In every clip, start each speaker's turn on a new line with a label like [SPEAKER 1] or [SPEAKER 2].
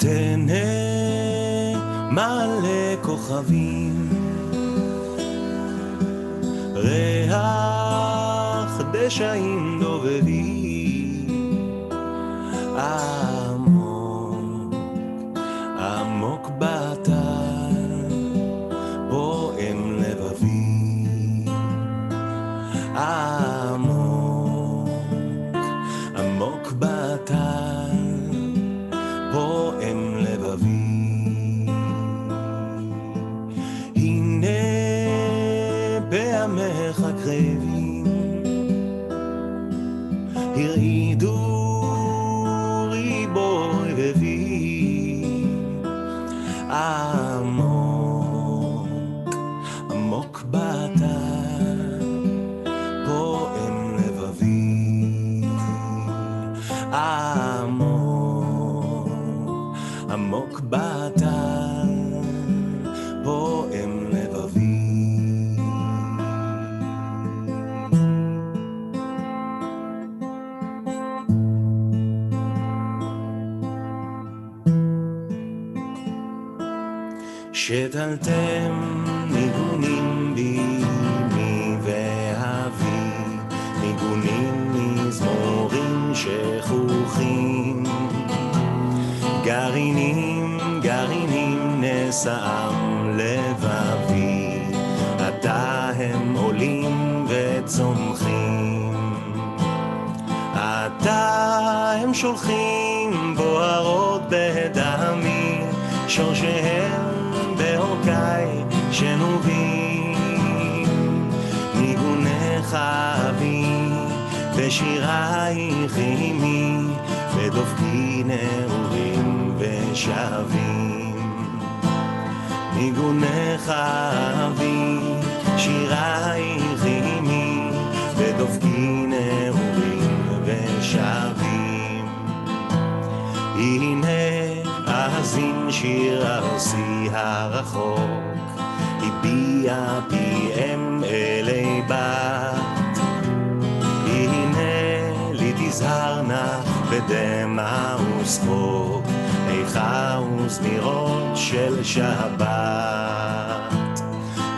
[SPEAKER 1] תהנה מלא כוכבים, ריח דשאים דובבים, עמוק עמוק באטד פועם לבבי, עמוק עמוק באטד פועם לבבי. הנה פעמך הקרבים הרעידו ריבו רבבי, עמוק עמוק באטד פועם לבבי, עמוק עמוק באטד פועם לבבי. שתלתם ניגונים בימי ואבי, ניגונים מזמורים שכוחים, גרעינים גרעינים נשאם לבבי, עתה הם עולים וצומחים, עתה הם שולחים בוערות בדמי, שורשיהם באורכי שנובים, ניגונך אבי בשירייך עימי, ודופקי נעורים ושבים, ניגונך אבי שירייך עימי, ודופקי נעורים ושבים. הנה אזין שיר ארסי הרחוק, הביע פיהם אלי בת, הנה לי תזהרנה בדמע וספוק, איכה וזמירות של שבת,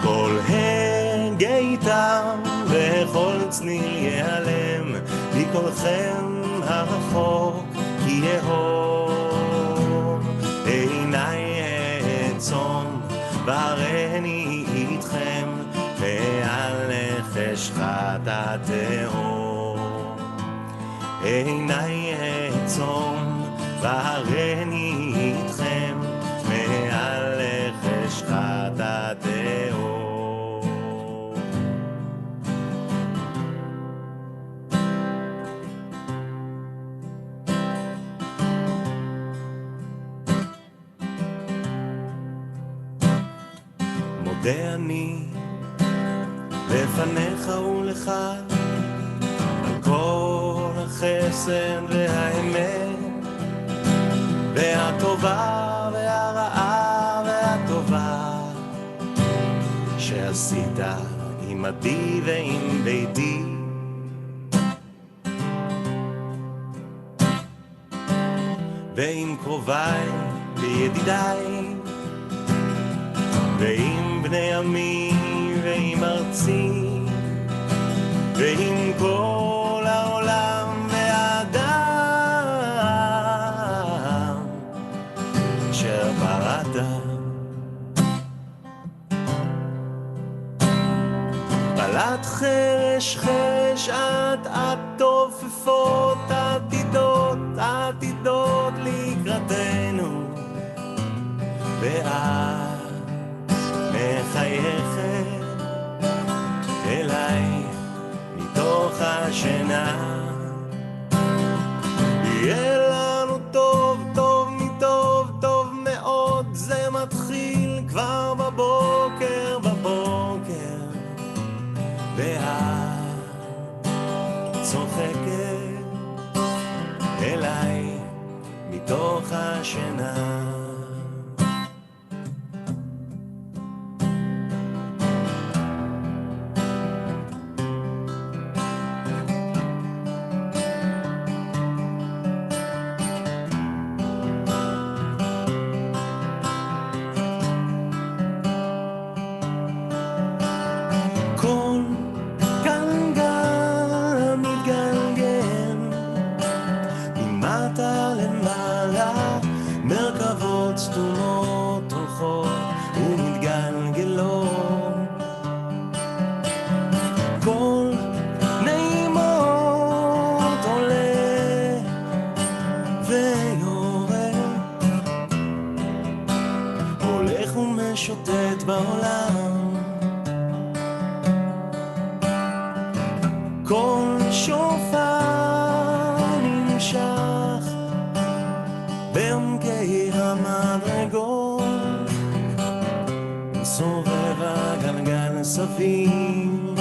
[SPEAKER 1] כל הגה איתם וכל צליל ייעלם, מקולכם הרחוק כי יהום, עיניי אעצום והריני איתכם מעל חשכת התהום, עיניי אעצום והריני איתכם מעל חשכת התהום. מודה אני לפניך ולך על כל החסד והאמת והטובה והרעה והטובה שעשית עמדי ועם ביתי, ועם קרוביי וידידיי, ועם בני עמי ועם ארצי, ועם כל העולם והאדם אשר בראת. בלט חרש חרש עד תופפות עתידות עתידות לקראתנו, ואת מחייכת אליי מתוך השינה, יהיה לנו טוב טוב מטוב טוב מאוד, זה מתחיל כבר בבוקר בבוקר, ואת צוחקת אליי מתוך השינה. מרכבות סתומות הולכות ומתגלגלות, כל נעימות עולה ויורד, הולך ומשוטט בעולם, כל שופר נמשך בעומקי המדרגות, סובב הגלגל סביב,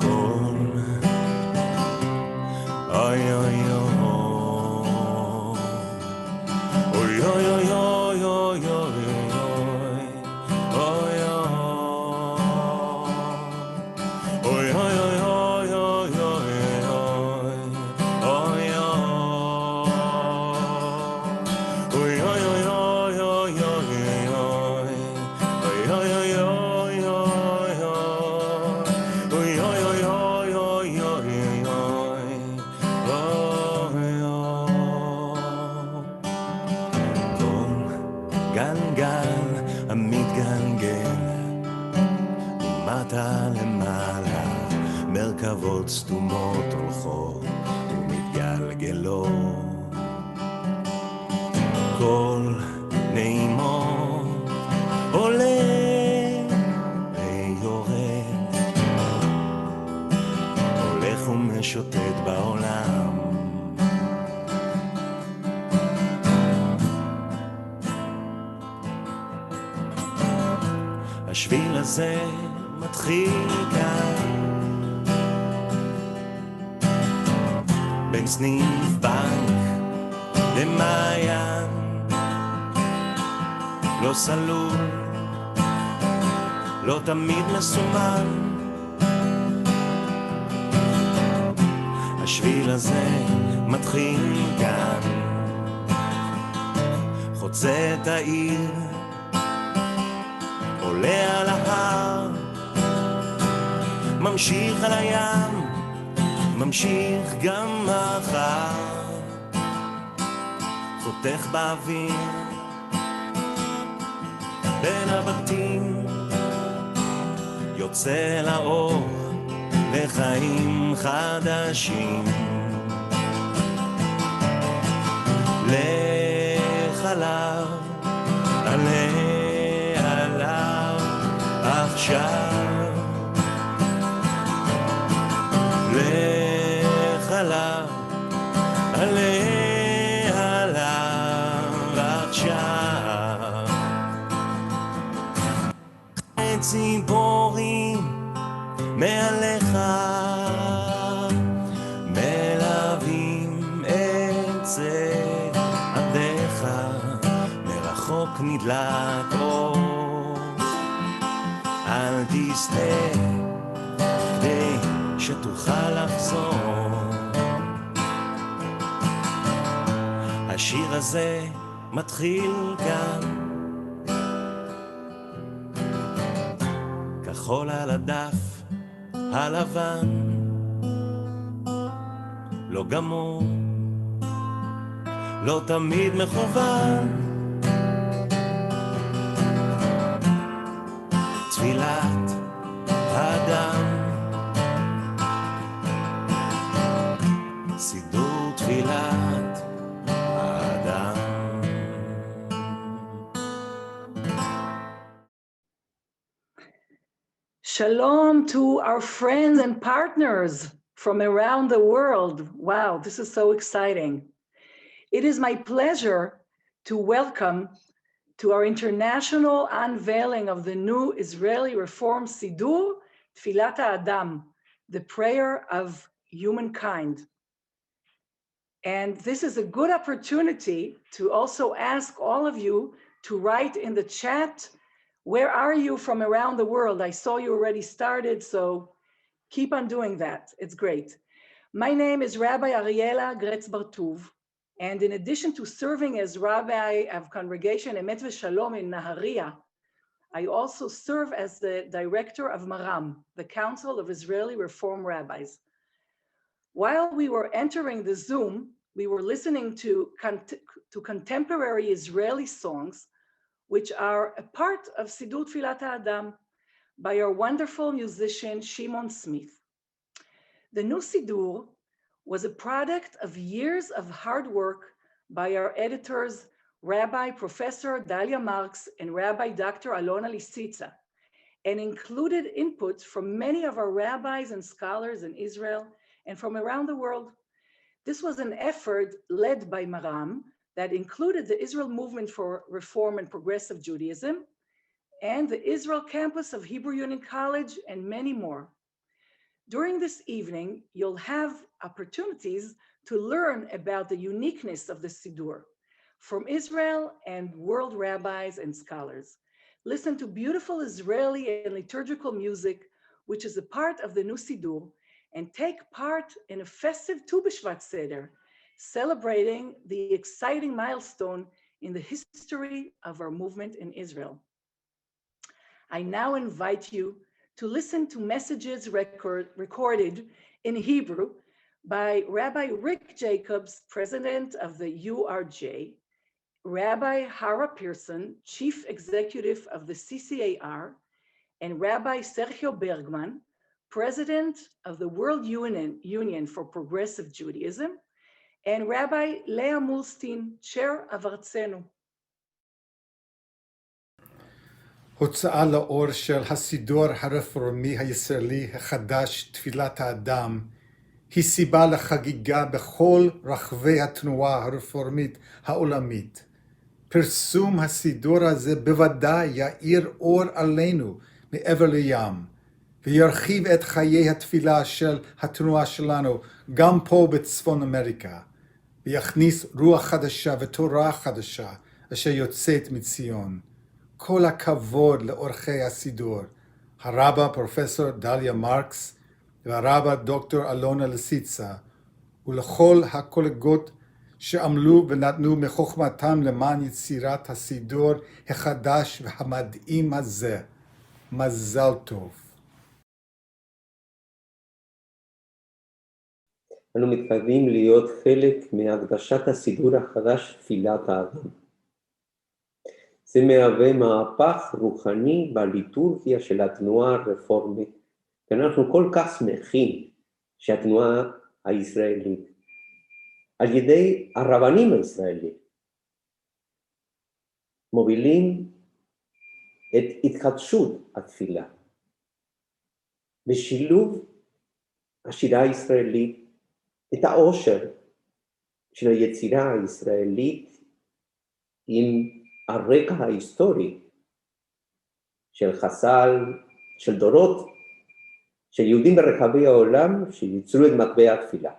[SPEAKER 1] כל אוי אוי אוי אוי אוי אוי אוי למעלה, מרכבות סתומות הולכות ומתגלגלות, כל נעימות עולה ויורד, הולך ומשוטט בעולם, השביל הזה מתחיל כאן בין סניף בנק למעיין, לא סלול, לא תמיד מסומן, השביל הזה מתחיל כאן, חוצה את העיר, עולה על ההר, ממשיך על הים, ממשיך גם מחר, חותך באוויר בין הבתים, יוצא לאור לחיים חדשים, לך עליו, עלה עליו עכשיו, לך עליו, עלה עליו עכשיו, ציפורים מעליך מלווים את צעדיך, מרחוק נדלק אור, אל תסתה כדי שתוכל לחזור, השיר הזה מתחיל כאן, כחול על הדף הלבן, לא גמור, לא תמיד מכוון, תפילת האדם, סידור תפילת האדם.
[SPEAKER 2] Shalom to our friends and partners from around the world. Wow, this is so exciting. It is my pleasure to welcome to our international unveiling of the new Israeli Reform Siddur, Tfillat HaAdam, the prayer of humankind. And this is a good opportunity to also ask all of you to write in the chat, where are you from around the world? I saw you already started, so keep on doing that. It's great. My name is Rabbi Ariela Gretz-Bartuv, and in addition to serving as Rabbi of Congregation Emet V'Shalom in Nahariya, I also serve as the director of MARAM, the Council of Israeli Reform Rabbis. While we were entering the Zoom, we were listening to contemporary Israeli songs, which are a part of Siddur Tfillat HaAdam by our wonderful musician, Shimon Smith. The new Siddur was a product of years of hard work by our editors, Rabbi Professor Dalia Marks and Rabbi Dr. Alona Lisitsa, and included input from many of our rabbis and scholars in Israel and from around the world. This was an effort led by MARAM that included the Israel Movement for Reform and Progressive Judaism and the Israel campus of Hebrew Union College and many more. During this evening, you'll have opportunities to learn about the uniqueness of the Siddur from Israel and world rabbis and scholars. Listen to beautiful Israeli and liturgical music, which is a part of the new Siddur, and take part in a festive Tu B'Shvat Seder, celebrating the exciting milestone in the history of our movement in Israel. I now invite you to listen to messages recorded in Hebrew by Rabbi Rick Jacobs, president of the URJ, Rabbi Hara Pearson, chief executive of the CCAR, and Rabbi Sergio Bergman, president of the World Union for Progressive Judaism, and Rabbi Leah Mulstein, chair of Artzenu.
[SPEAKER 3] הוצאה לאור של הסידור הרפורמי הישראלי החדש, תפילת האדם, היא סיבה לחגיגה בכל רחבי התנועה הרפורמית העולמית. פרסום הסידור הזה בוודאי יאיר אור עלינו מעבר לים, וירחיב את חיי התפילה של התנועה שלנו גם פה בצפון אמריקה, ויכניס רוח חדשה ותורה חדשה אשר יוצאת מציון. כל הכבוד לאורחי הסידור, הרבה פרופסור דליה מרקס והרבה דוקטור אלונה לסיצה, ולכל הקולגות שעמלו ונתנו מחוכמתם למען יצירת הסידור החדש והמדהים הזה. מזל טוב.
[SPEAKER 4] אנו מתכוונים להיות חלק מהקדשת הסידור החדש, תפילת האדם. זה מהווה מהפך רוחני בליטורגיה של התנועה הרפורמית, ואנחנו כל כך שמחים שהתנועה הישראלית, על ידי הרבנים הישראלים, מובילים את התחדשות התפילה, בשילוב השירה הישראלית, את העושר של היצירה הישראלית עם הרקע ההיסטורי של חז"ל, של דורות, של יהודים ברחבי העולם שיצרו את מטבע התפילה.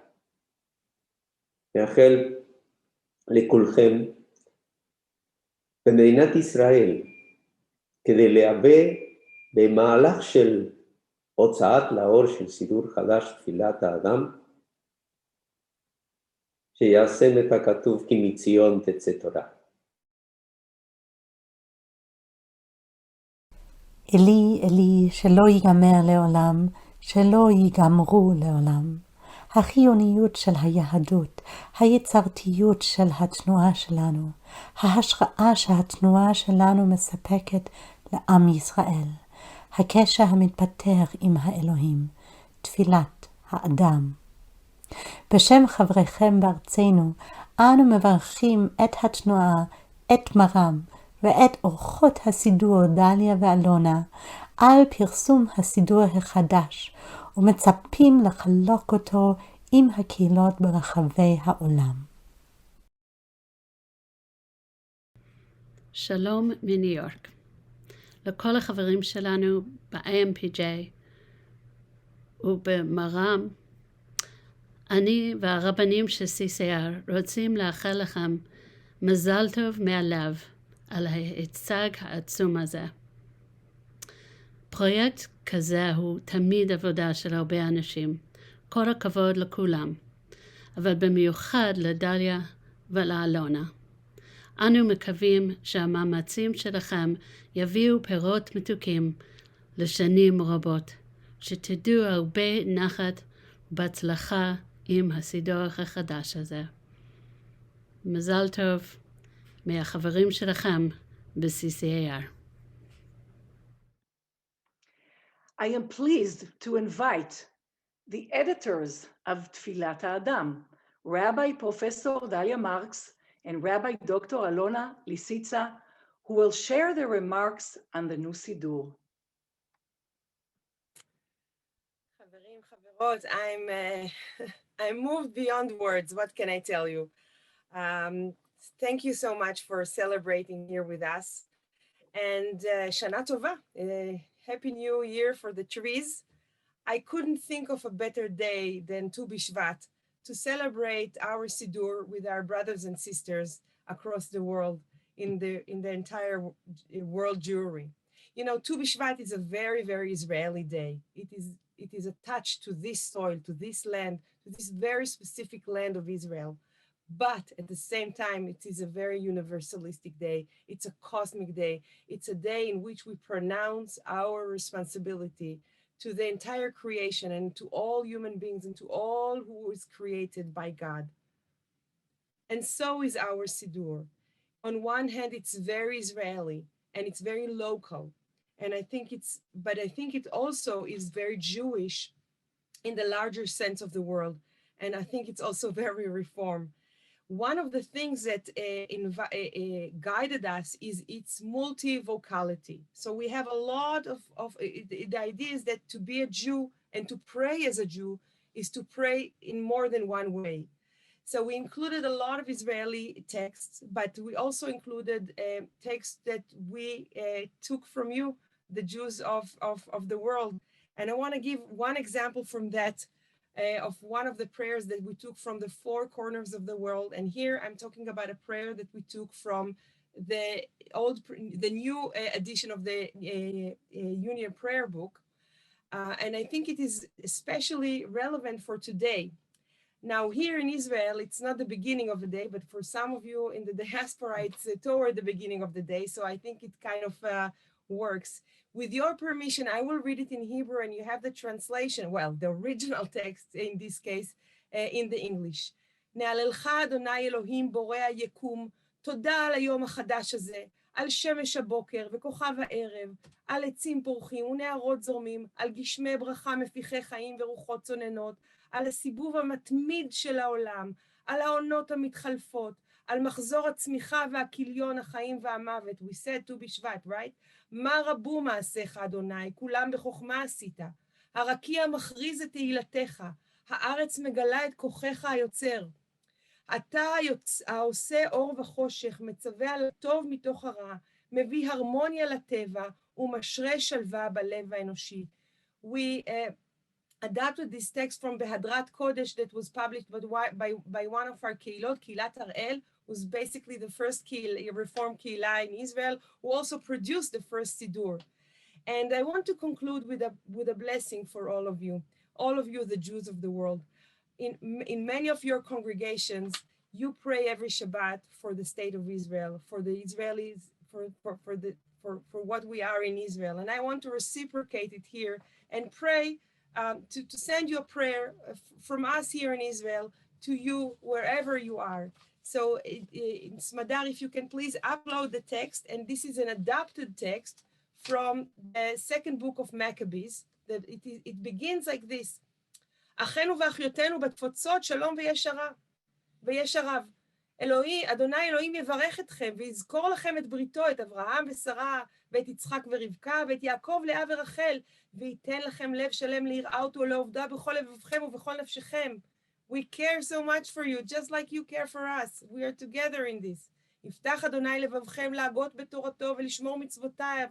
[SPEAKER 4] מאחל לכולכם במדינת ישראל כדי להווה במהלך של הוצאת לאור של סידור חדש תפילת האדם, שיעשם את הכתוב כי מציון תצא תורה.
[SPEAKER 5] אלי, אלי, שלא ייגמר לעולם, שלא ייגמרו לעולם. החיוניות של היהדות, היצירתיות של התנועה שלנו, ההשראה שהתנועה שלנו מספקת לעם ישראל, הקשר המתפתח עם האלוהים, תפילת האדם. בשם חבריכם בארצנו, אנו מברכים את התנועה, את מרם, ואת אורחות הסידור דליה ואלונה על פרסום הסידור החדש, ומצפים לחלוק אותו עם הקהילות ברחבי העולם.
[SPEAKER 6] שלום מניו יורק. לכל החברים שלנו ב-IMPJ ובמרם, אני והרבנים של CCR רוצים לאחל לכם מזל טוב מהלב על ההישג העצום הזה. פרויקט כזה הוא תמיד עבודה של הרבה אנשים. כל הכבוד לכולם, אבל במיוחד לדליה ולאלונה. אנו מקווים שהמאמצים שלכם יביאו פירות מתוקים לשנים רבות, שתדעו הרבה נחת ובהצלחה עם הסידור החדש הזה. מזל טוב מהחברים שלכם ב-CCAR.
[SPEAKER 2] I am pleased to invite the editors of Tfillat HaAdam, Rabbi Professor Dalia Marks and Rabbi Dr. Alona Lisitsa, who will share their remarks on the new Siddur.
[SPEAKER 7] חברים, חברות, I'm moved beyond words. What can I tell you? Thank you so much for celebrating here with us. And Shana Tova, Happy New Year for the trees. I couldn't think of a better day than Tu B'Shvat to celebrate our Siddur with our brothers and sisters across the world in the entire world Jewry. You know, Tu B'Shvat is a very, very Israeli day. It is attached to this soil, to this land, to this very specific land of Israel. But at the same time, it is a very universalistic day. It's a cosmic day. It's a day in which we pronounce our responsibility to the entire creation and to all human beings and to all who is created by God. And so is our Siddur. On one hand, it's very Israeli and it's very local. And I think it also is very Jewish in the larger sense of the word. And I think it's also very Reform. One of the things that guided us is its multi-vocality. So we have a lot of the idea is that to be a Jew and to pray as a Jew is to pray in more than one way. So we included a lot of Israeli texts, but we also included texts that we took from you, the Jews of the world. And I want to give one example from that, of one of the prayers that we took from the four corners of the world. And here I'm talking about a prayer that we took from the new edition of the Union Prayer Book. And I think it is especially relevant for today. Now, here in Israel, it's not the beginning of the day, but for some of you in the diaspora, it's toward the beginning of the day. So I think it kind of works. With your permission, I will read it in Hebrew and you have the translation, well, the original text in this case, in the English. נהללך אדוני אלוהים בורא היקום, תודה על היום החדש הזה, על שמש הבוקר וכוכב הערב, על עצים פורחים ונהרות זורמים, על גשמי ברכה מפיחי חיים ורוחות צוננות, על הסיבוב המתמיד של העולם, על העונות המתחלפות, על מחזור הצמיחה והכיליון, החיים והמוות. We said to בשבט, right? מה רבו מעשיך, אדוני, כולם בחוכמה עשית. הרקיע מכריז את תהילתך, הארץ מגלה את כוחך היוצר. אתה העושה אור וחושך, מצווה על הטוב מתוך הרע, מביא הרמוניה לטבע ומשרה שלווה בלב האנושי. We adapted this text from Behadrat Kodesh that was published by one of our Keilot, Kilat Harel, who's basically the first Reform Keilah in Israel, who also produced the first Siddur. And I want to conclude with a blessing for all of you, the Jews of the world. In many of your congregations, you pray every Shabbat for the state of Israel, for the Israelis, for what we are in Israel. And I want to reciprocate it here and pray to send you a prayer from us here in Israel to you wherever you are. So, Smadar, if you can please upload the text, and this is an adapted text from the second book of Maccabees. That it begins like this: אחינו ואחיותינו בתפוצות שלום ויש הרב. אדוני אלוהים יברך אתכם ויזכור לכם את בריתו, את אברהם ושרה ואת יצחק ורבקה ואת יעקב לאה ורחל, וייתן לכם לב שלם ליראותו ולעובדה בכל לבבכם ובכל נפשכם. We care so much for you, just like you care for us. We are together in this. יפתח אדוני לבבכם להגות בתורתו ולשמור מצוותיו,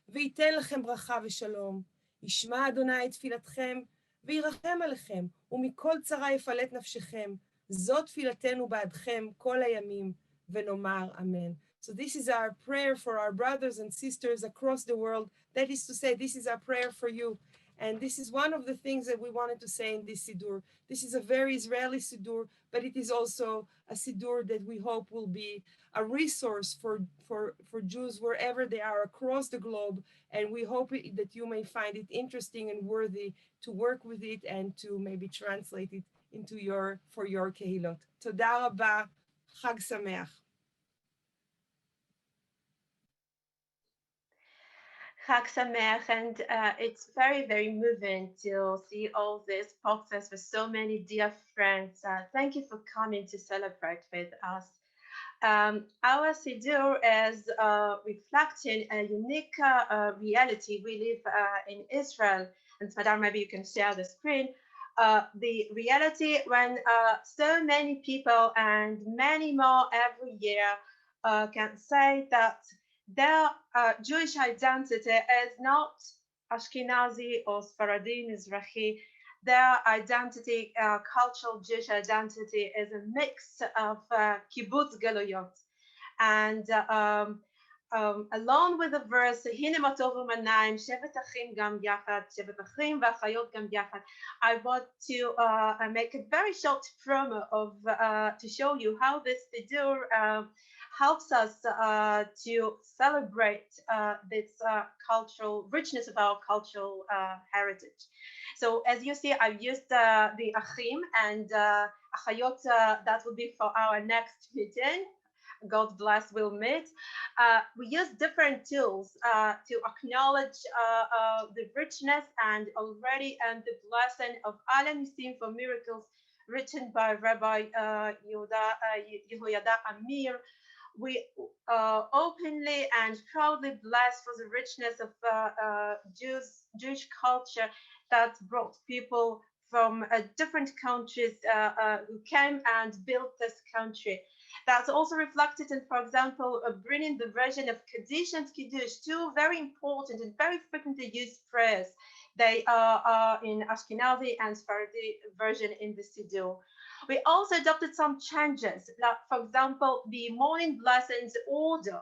[SPEAKER 7] וייתן לכם ברכה ושלום. ישמע אדוני את תפילתכם וירחם עליכם, ומכל צרה יפלט נפשכם. זאת תפילתנו בעדכם כל הימים, ונאמר אמן. So this is our prayer for our brothers and sisters across the world. That is to say, this is our prayer for you. And this is one of the things that we wanted to say in this Siddur. This is a very Israeli Siddur, but it is also a Siddur that we hope will be a resource for Jews wherever they are across the globe. And we hope that you may find it interesting and worthy to work with it and to maybe translate it into for your kehilot. Toda rabba, Chag Sameach.
[SPEAKER 8] Chag Sameach, and it's very, very moving to see all this process with so many dear friends. Thank you for coming to celebrate with us. Our Siddur is reflecting a unique reality. We live in Israel, and Madam, maybe you can share the screen. The reality when so many people and many more every year can say that their Jewish identity is not Ashkenazi or Sephardi, Mizrahi. Their identity, cultural Jewish identity, is a mix of kibbutz galuyot. And along with the verse, Hine ma tov u'manayim, shevet achim gam yachad, shevet achim v'achayot gam yachad, I want to make a very short promo of to show you how this Siddur helps us to celebrate this cultural richness of our cultural heritage. So as you see, I've used the Achim and Achayot, that will be for our next meeting. God bless, we'll meet. We use different tools to acknowledge the richness and the blessing of Al Nisim for miracles written by Rabbi Yehoyada Amir. We openly and proudly bless for the richness of Jewish culture that brought people from different countries who came and built this country. That's also reflected in, for example, bringing the version of Kaddish and Kiddush, two very important and very frequently used prayers. They are in Ashkenazi and Sephardi version in the Siddur. We also adopted some changes, like, for example, the morning blessings order.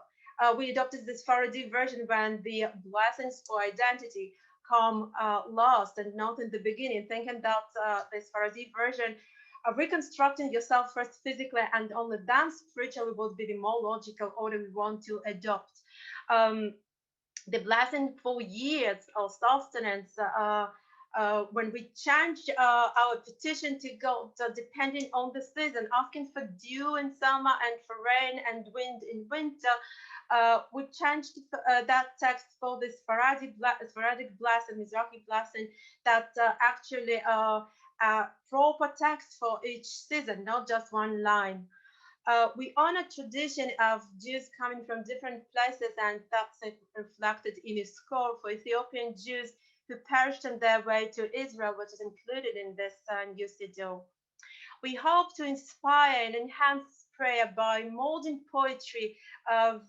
[SPEAKER 8] We adopted this Sephardi version when the blessings for identity come last and not in the beginning, thinking that this Sephardi version of reconstructing yourself first physically and only then spiritually would be the more logical order we want to adopt. The blessing for years of sustenance, when we changed our petition to God, depending on the season, asking for dew in summer and for rain and wind in winter, we changed that text for this Sephardic blessing, Mizrahi blessing, that actually a proper text for each season, not just one line. We honor tradition of Jews coming from different places, and that's reflected in a score for Ethiopian Jews who perished on their way to Israel, which is included in this new Siddur. We hope to inspire and enhance prayer by modern poetry of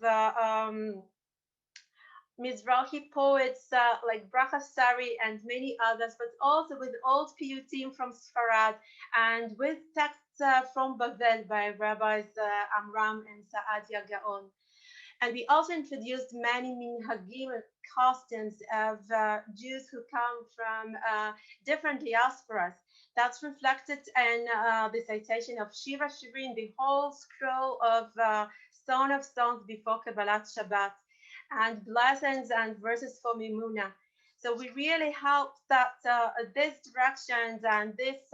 [SPEAKER 8] Mizrahi poets like Bracha Sari and many others, but also with old piyutim from Sfarad and with texts from Bavel by Rabbis MARAM and Saadia Gaon. And we also introduced many minhagim customs of Jews who come from different diasporas. That's reflected in the citation of Shira Shirin, the whole scroll of Song of Songs before Kabbalat Shabbat, and blessings and verses for Mimuna. So we really hope that these directions and these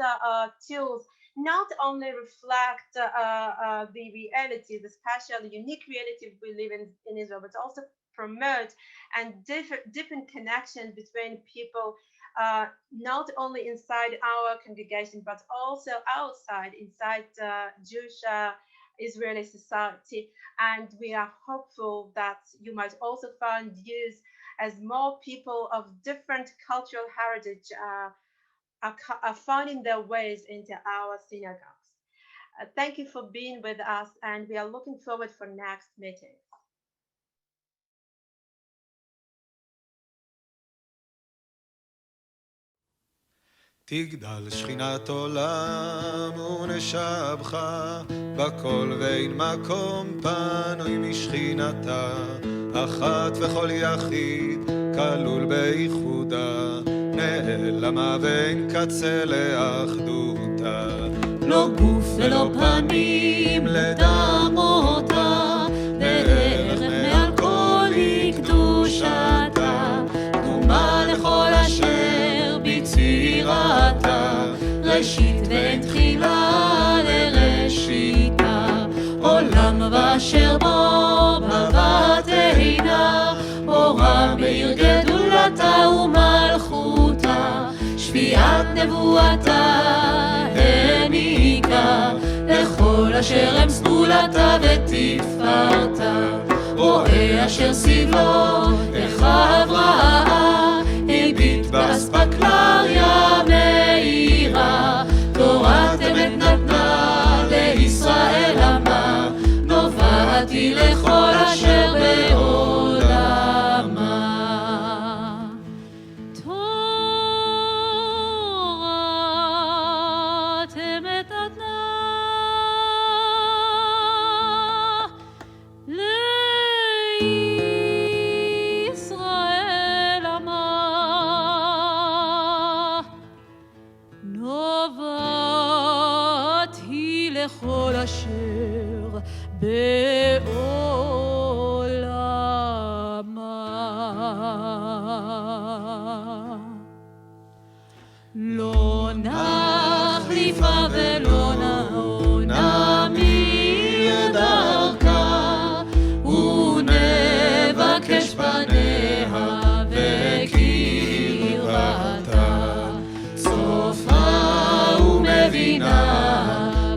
[SPEAKER 8] tools not only reflect the reality, the special, unique reality we live in Israel, but also promote and deepen connection between people, not only inside our congregation, but also outside, inside Jewish Israeli society. And we are hopeful that you might also find use as more people of different cultural heritage are finding their ways into our synagogues. Thank you for being with us, and we are looking forward for next meeting.
[SPEAKER 1] תגדל שכינת עולם ונשבחה בכל ואין מקום פנוי משכינתה אחת וכל יחיד כלול בייחודה נעלמה ואין קצה לאחדותה לא גוף ולא פנים לדמותה דרך מעל כל קדושתה דומה לכל אשר בצירתה ראשית ואין תחילה לראשיתה
[SPEAKER 9] נבואתה העניקה לכל אשר הם סגולתה ותפארתה. רואה אשר סבלו החברה הביט באספקלריה מאירה. תורת אמת נתנה לישראל אמר נובעת היא לכל אשר בעולמה. תורת אמת נתנה לישראל אמר נובעת היא לכל אשר בעולמה. לא נחליפה ולא נעמיר דרכה ונבקש פניה וקרבתה. סופה ומבינה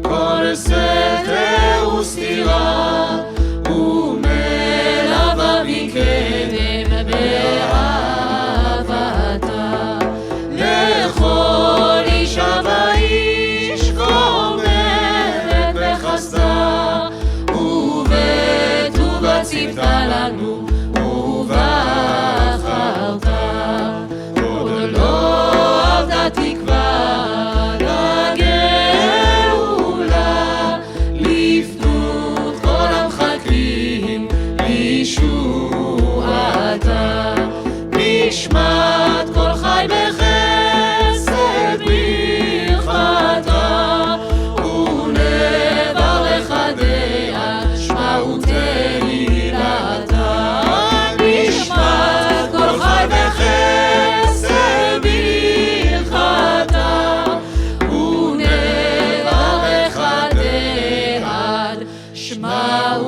[SPEAKER 9] כל סתר וסתירה ומלווה מקדם באהבתה. לכל אישה ואיש גומרת בחסדה ובטובה ציוותה לנו ובחרתה. עוד לא עבדה תקווה לגאולה לפנות כל המחכים לישועתה. נשמעת כל חי בחסד ברכתה ונברך עדיה שמה ותהילתה. נשמעת כל חי בחסד ברכתה ונברך עדיה שמה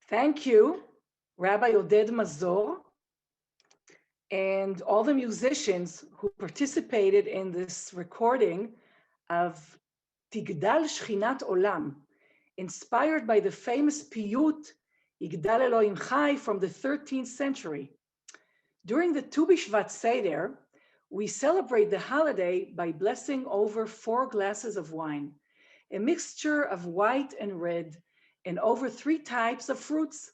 [SPEAKER 2] Thank you, Rabbi Oded Mazor, and all the musicians who participated in this recording of Tigdal Shechinat Olam, inspired by the famous piyut Yigdal Elohim Chai from the 13th century. During the Tu B'Shvat Seder, we celebrate the holiday by blessing over 4 glasses of wine, a mixture of white and red, and over 3 types of fruits.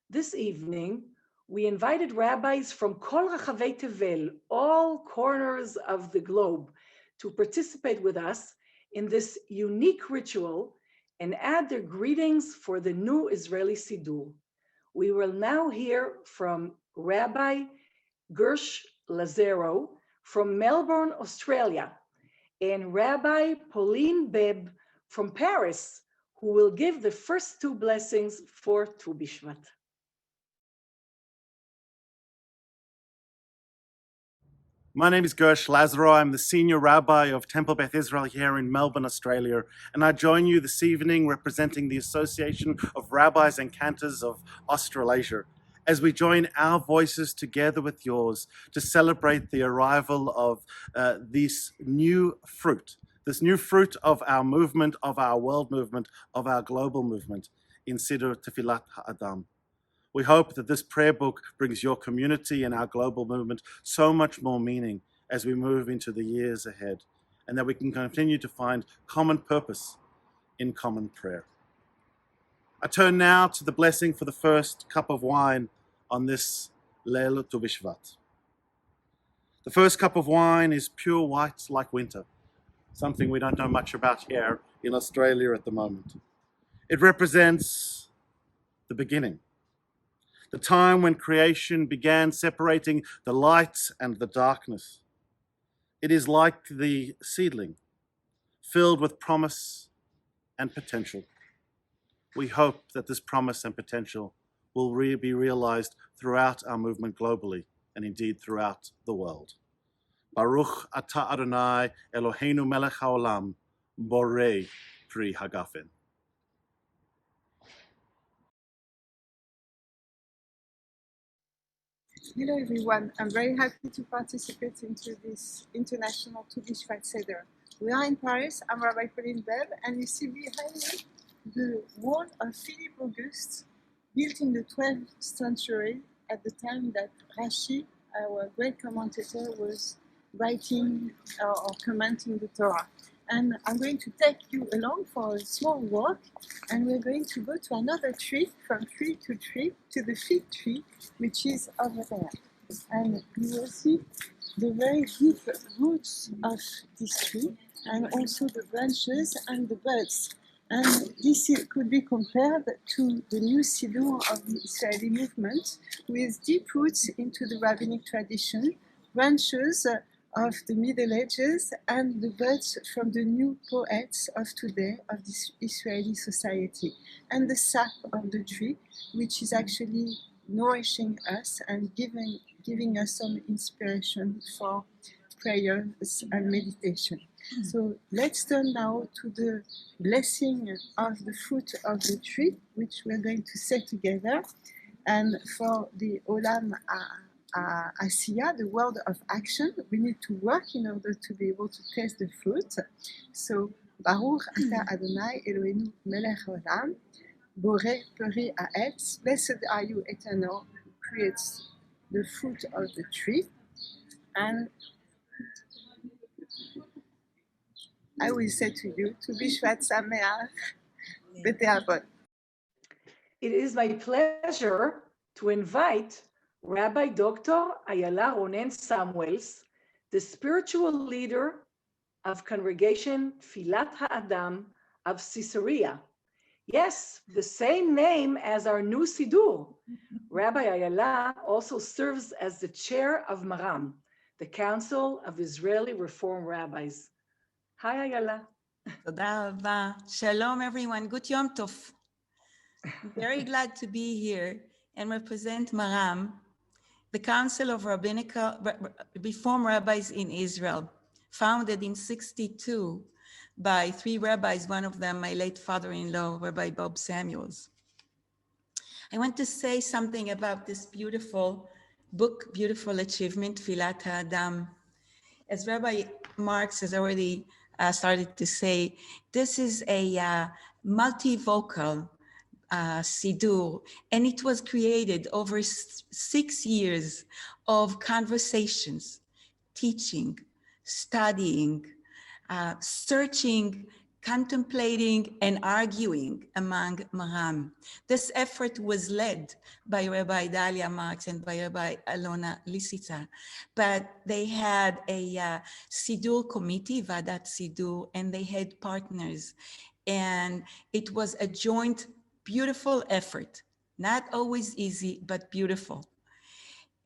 [SPEAKER 2] This evening, we invited rabbis from Kol Rachavei Tevel, all corners of the globe, to participate with us in this unique ritual and add their greetings for the new Israeli Siddur. We will now hear from Rabbi Gersh Lazaro from Melbourne, Australia, and Rabbi Pauline Beb from Paris, who will give the first 2 blessings for Tu B'Shvat.
[SPEAKER 10] My name is Gersh Lazaro. I'm the Senior Rabbi of Temple Beth Israel here in Melbourne, Australia, and I join you this evening representing the Association of Rabbis and Cantors of Australasia as we join our voices together with yours to celebrate the arrival of this new fruit of our movement, of our world movement, of our global movement in Siddur Tfillat HaAdam. We hope that this prayer book brings your community and our global movement so much more meaning as we move into the years ahead, and that we can continue to find common purpose in common prayer. I turn now to the blessing for the first cup of wine on this Leil Tu B'Shvat. The first cup of wine is pure white like winter, something we don't know much about here in Australia at the moment. It represents the beginning, the time when creation began separating the light and the darkness. It is like the seedling, filled with promise and potential. We hope that this promise and potential will be realized throughout our movement globally, and indeed throughout the world. Baruch atah Adonai Eloheinu melech haolam, borei pri hagafen.
[SPEAKER 11] Hello everyone, I'm very happy to participate into this international Tfillat Siddur. We are in Paris, I'm Rabbi Pauline Beb, and you see behind me the wall of Philip Auguste, built in the 12th century at the time that Rashi, our great commentator, was writing or commenting the Torah. And I'm going to take you along for a small walk, and we're going to go to another tree, from tree, to the fig tree, which is over there. And you will see the very deep roots of this tree, and also the branches and the buds. And this could be compared to the new Siddur of the Israeli movement, with deep roots into the Rabbinic tradition, branches of the Middle Ages, and the buds from the new poets of today, of this Israeli society, and the sap of the tree, which is actually nourishing us and giving us some inspiration for prayers and meditation. So let's turn now to the blessing of the fruit of the tree, which we're going to say together. And for the Olam Asiya, the world of action, we need to work in order to be able to taste the fruit. So, Baruch atah Adonai Eloheinu melech haolam, borei pri ha'etz, blessed are you, Eternal, who creates the fruit of the tree. And I will say to you, to be Shvat Sameach b'te'avot.
[SPEAKER 2] It is my pleasure to invite Rabbi Dr. Ayala Ronen Samuels, the spiritual leader of Congregation Tfillat HaAdam of Caesarea. Yes, the same name as our new Siddur. Rabbi Ayala also serves as the chair of MARAM, the Council of Israeli Reform Rabbis. Hi, Ayala.
[SPEAKER 12] Toda raba. Shalom, everyone. Good Yom Tov. Very glad to be here and represent MARAM, the Council of Rabbinic Reform Rabbis in Israel, founded in '62 by 3 rabbis, one of them my late father-in-law, Rabbi Bob Samuels. I want to say something about this beautiful book, beautiful achievement, Tfillat HaAdam. As Rabbi Marx has already started to say, this is a multivocal Siddur, and it was created over 6 years of conversations, teaching, studying, searching, contemplating, and arguing among MARAM. This effort was led by Rabbi Dalia Marx and by Rabbi Alona Lisitsa, but they had a Siddur committee, Vadat Siddur, and they had partners. And it was a joint, beautiful effort, not always easy, but beautiful.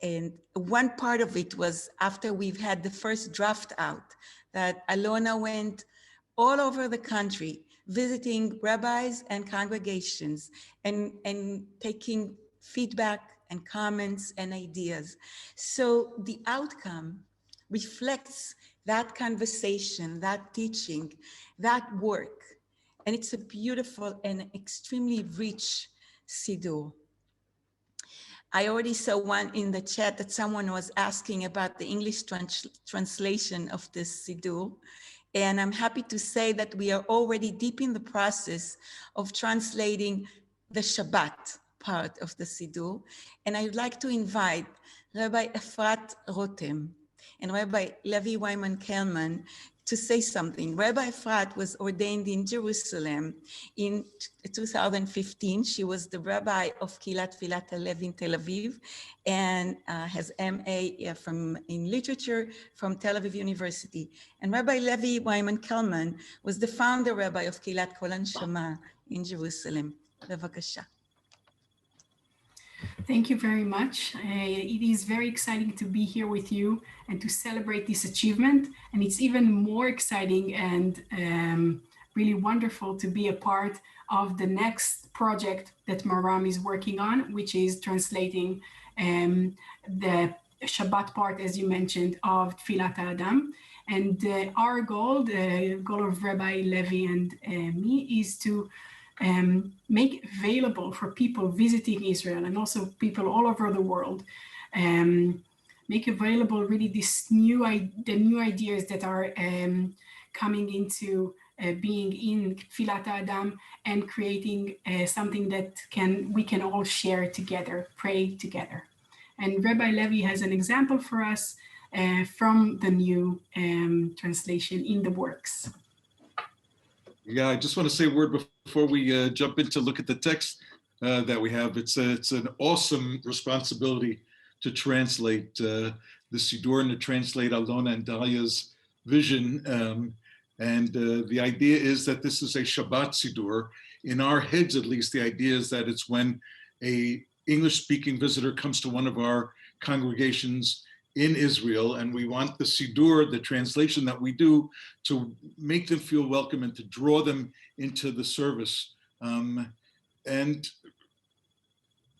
[SPEAKER 12] And one part of it was after we've had the first draft out, that Alona went all over the country, visiting rabbis and congregations and taking feedback and comments and ideas. So the outcome reflects that conversation, that teaching, that work. And it's a beautiful and extremely rich Siddur. I already saw one in the chat that someone was asking about the English translation of this Siddur. And I'm happy to say that we are already deep in the process of translating the Shabbat part of the Siddur. And I'd like to invite Rabbi Efrat Rotem and Rabbi Levi Wyman-Kelman to say something. Rabbi Efrat was ordained in Jerusalem in 2015. She was the rabbi of Kilat Tfilat HaLev in Tel Aviv and has MA in literature from Tel Aviv University. And Rabbi Levi Wyman-Kelman was the founder rabbi of Kilat Kol Hanshama in Jerusalem. Bevakasha.
[SPEAKER 13] Thank you very much. It is very exciting to be here with you and to celebrate this achievement. And it's even more exciting and really wonderful to be a part of the next project that MARAM is working on, which is translating the Shabbat part, as you mentioned, of Tfillat HaAdam. And our goal, the goal of Rabbi Levi and me, is to make available for people visiting Israel and also people all over the world, make available really the new ideas that are coming into being in Tfillat HaAdam and creating something that we can all share together, pray together. And Rabbi Levi has an example for us from the new translation in the works.
[SPEAKER 14] Yeah, I just want to say a word before we jump in to look at the text that we have. It's an awesome responsibility to translate the Siddur and to translate Alona and Dalia's vision. And the idea is that this is a Shabbat Siddur. In our heads, at least, the idea is that it's when a English-speaking visitor comes to one of our congregations in Israel, and we want the Siddur, the translation that we do, to make them feel welcome and to draw them into the service. And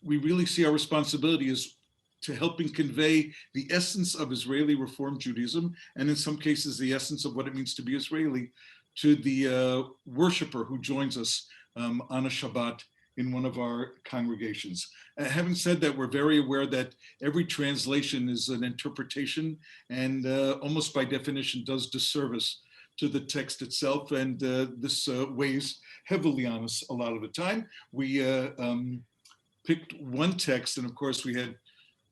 [SPEAKER 14] we really see our responsibility as to helping convey the essence of Israeli Reform Judaism, and in some cases, the essence of what it means to be Israeli, to the worshiper who joins us on a Shabbat in one of our congregations. Having said that, we're very aware that every translation is an interpretation and almost by definition does disservice to the text itself, and this weighs heavily on us a lot of the time. We picked one text, and of course we had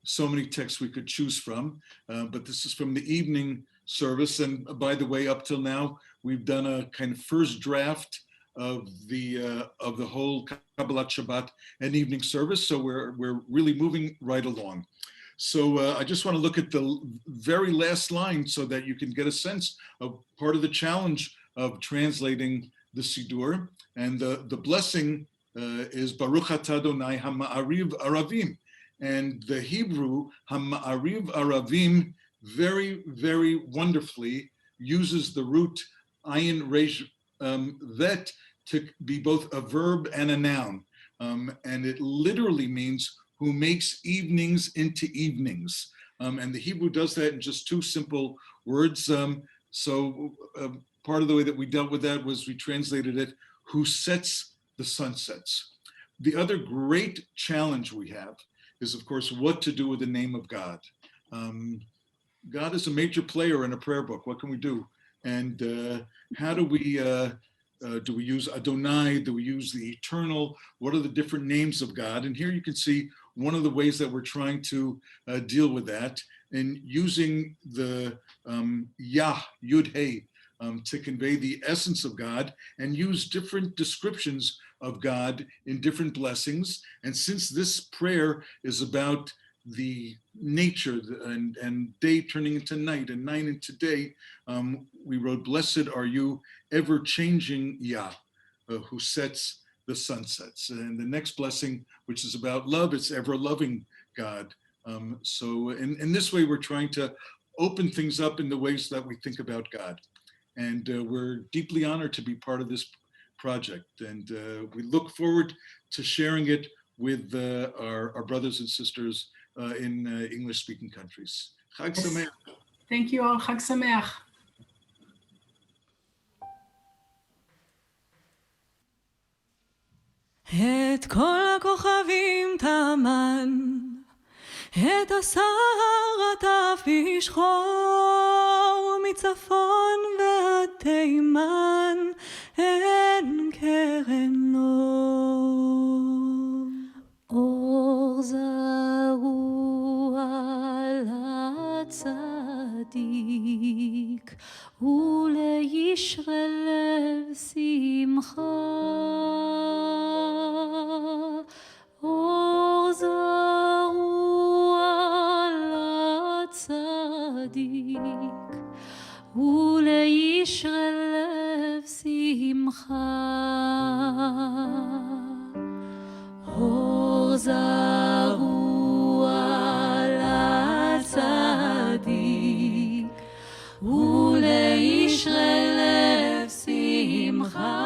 [SPEAKER 14] so many texts we could choose from, but this is from the evening service, and by the way, up till now, we've done a kind of first draft of the whole Kabbalat Shabbat and evening service. So we're really moving right along. So I just want to look at the very last line so that you can get a sense of part of the challenge of translating the Siddur. And the blessing is Baruch Atah Adonai HaMa'ariv Aravim. And the Hebrew HaMa'ariv Aravim very, very wonderfully uses the root ayin resh vet to be both a verb and a noun. And it literally means who makes evenings into evenings. And the Hebrew does that in just two simple words. Part of the way that we dealt with that was we translated it, who sets the sunsets. The other great challenge we have is, of course, what to do with the name of God. God is a major player in a prayer book. What can we do? And how do we use Adonai? Do we use the eternal? What are the different names of God? And here you can see one of the ways that we're trying to deal with that, and using the Yah, Yud Hey, to convey the essence of God, and use different descriptions of God in different blessings. And since this prayer is about the nature and day turning into night and night into day, we wrote, blessed are you, ever-changing Yah, who sets the sunsets. And the next blessing, which is about love, it's ever-loving God. So in this way, we're trying to open things up in the ways that we think about God. And we're deeply honored to be part of this project. And we look forward to sharing it with our brothers and sisters in English-speaking countries. Chag Sameach.
[SPEAKER 13] Thank you all. Chag Sameach.
[SPEAKER 9] את כל הכוכבים תמן, את הסהר עטף בשחור, מצפון ועד תימן אין קרן אור. אור זרוע לצדיק ולישרי לב שמחה. אור זרוע לצדיק ולישרי לב שמחה. אור זרוע לצדיק ולישרי לב שמחה.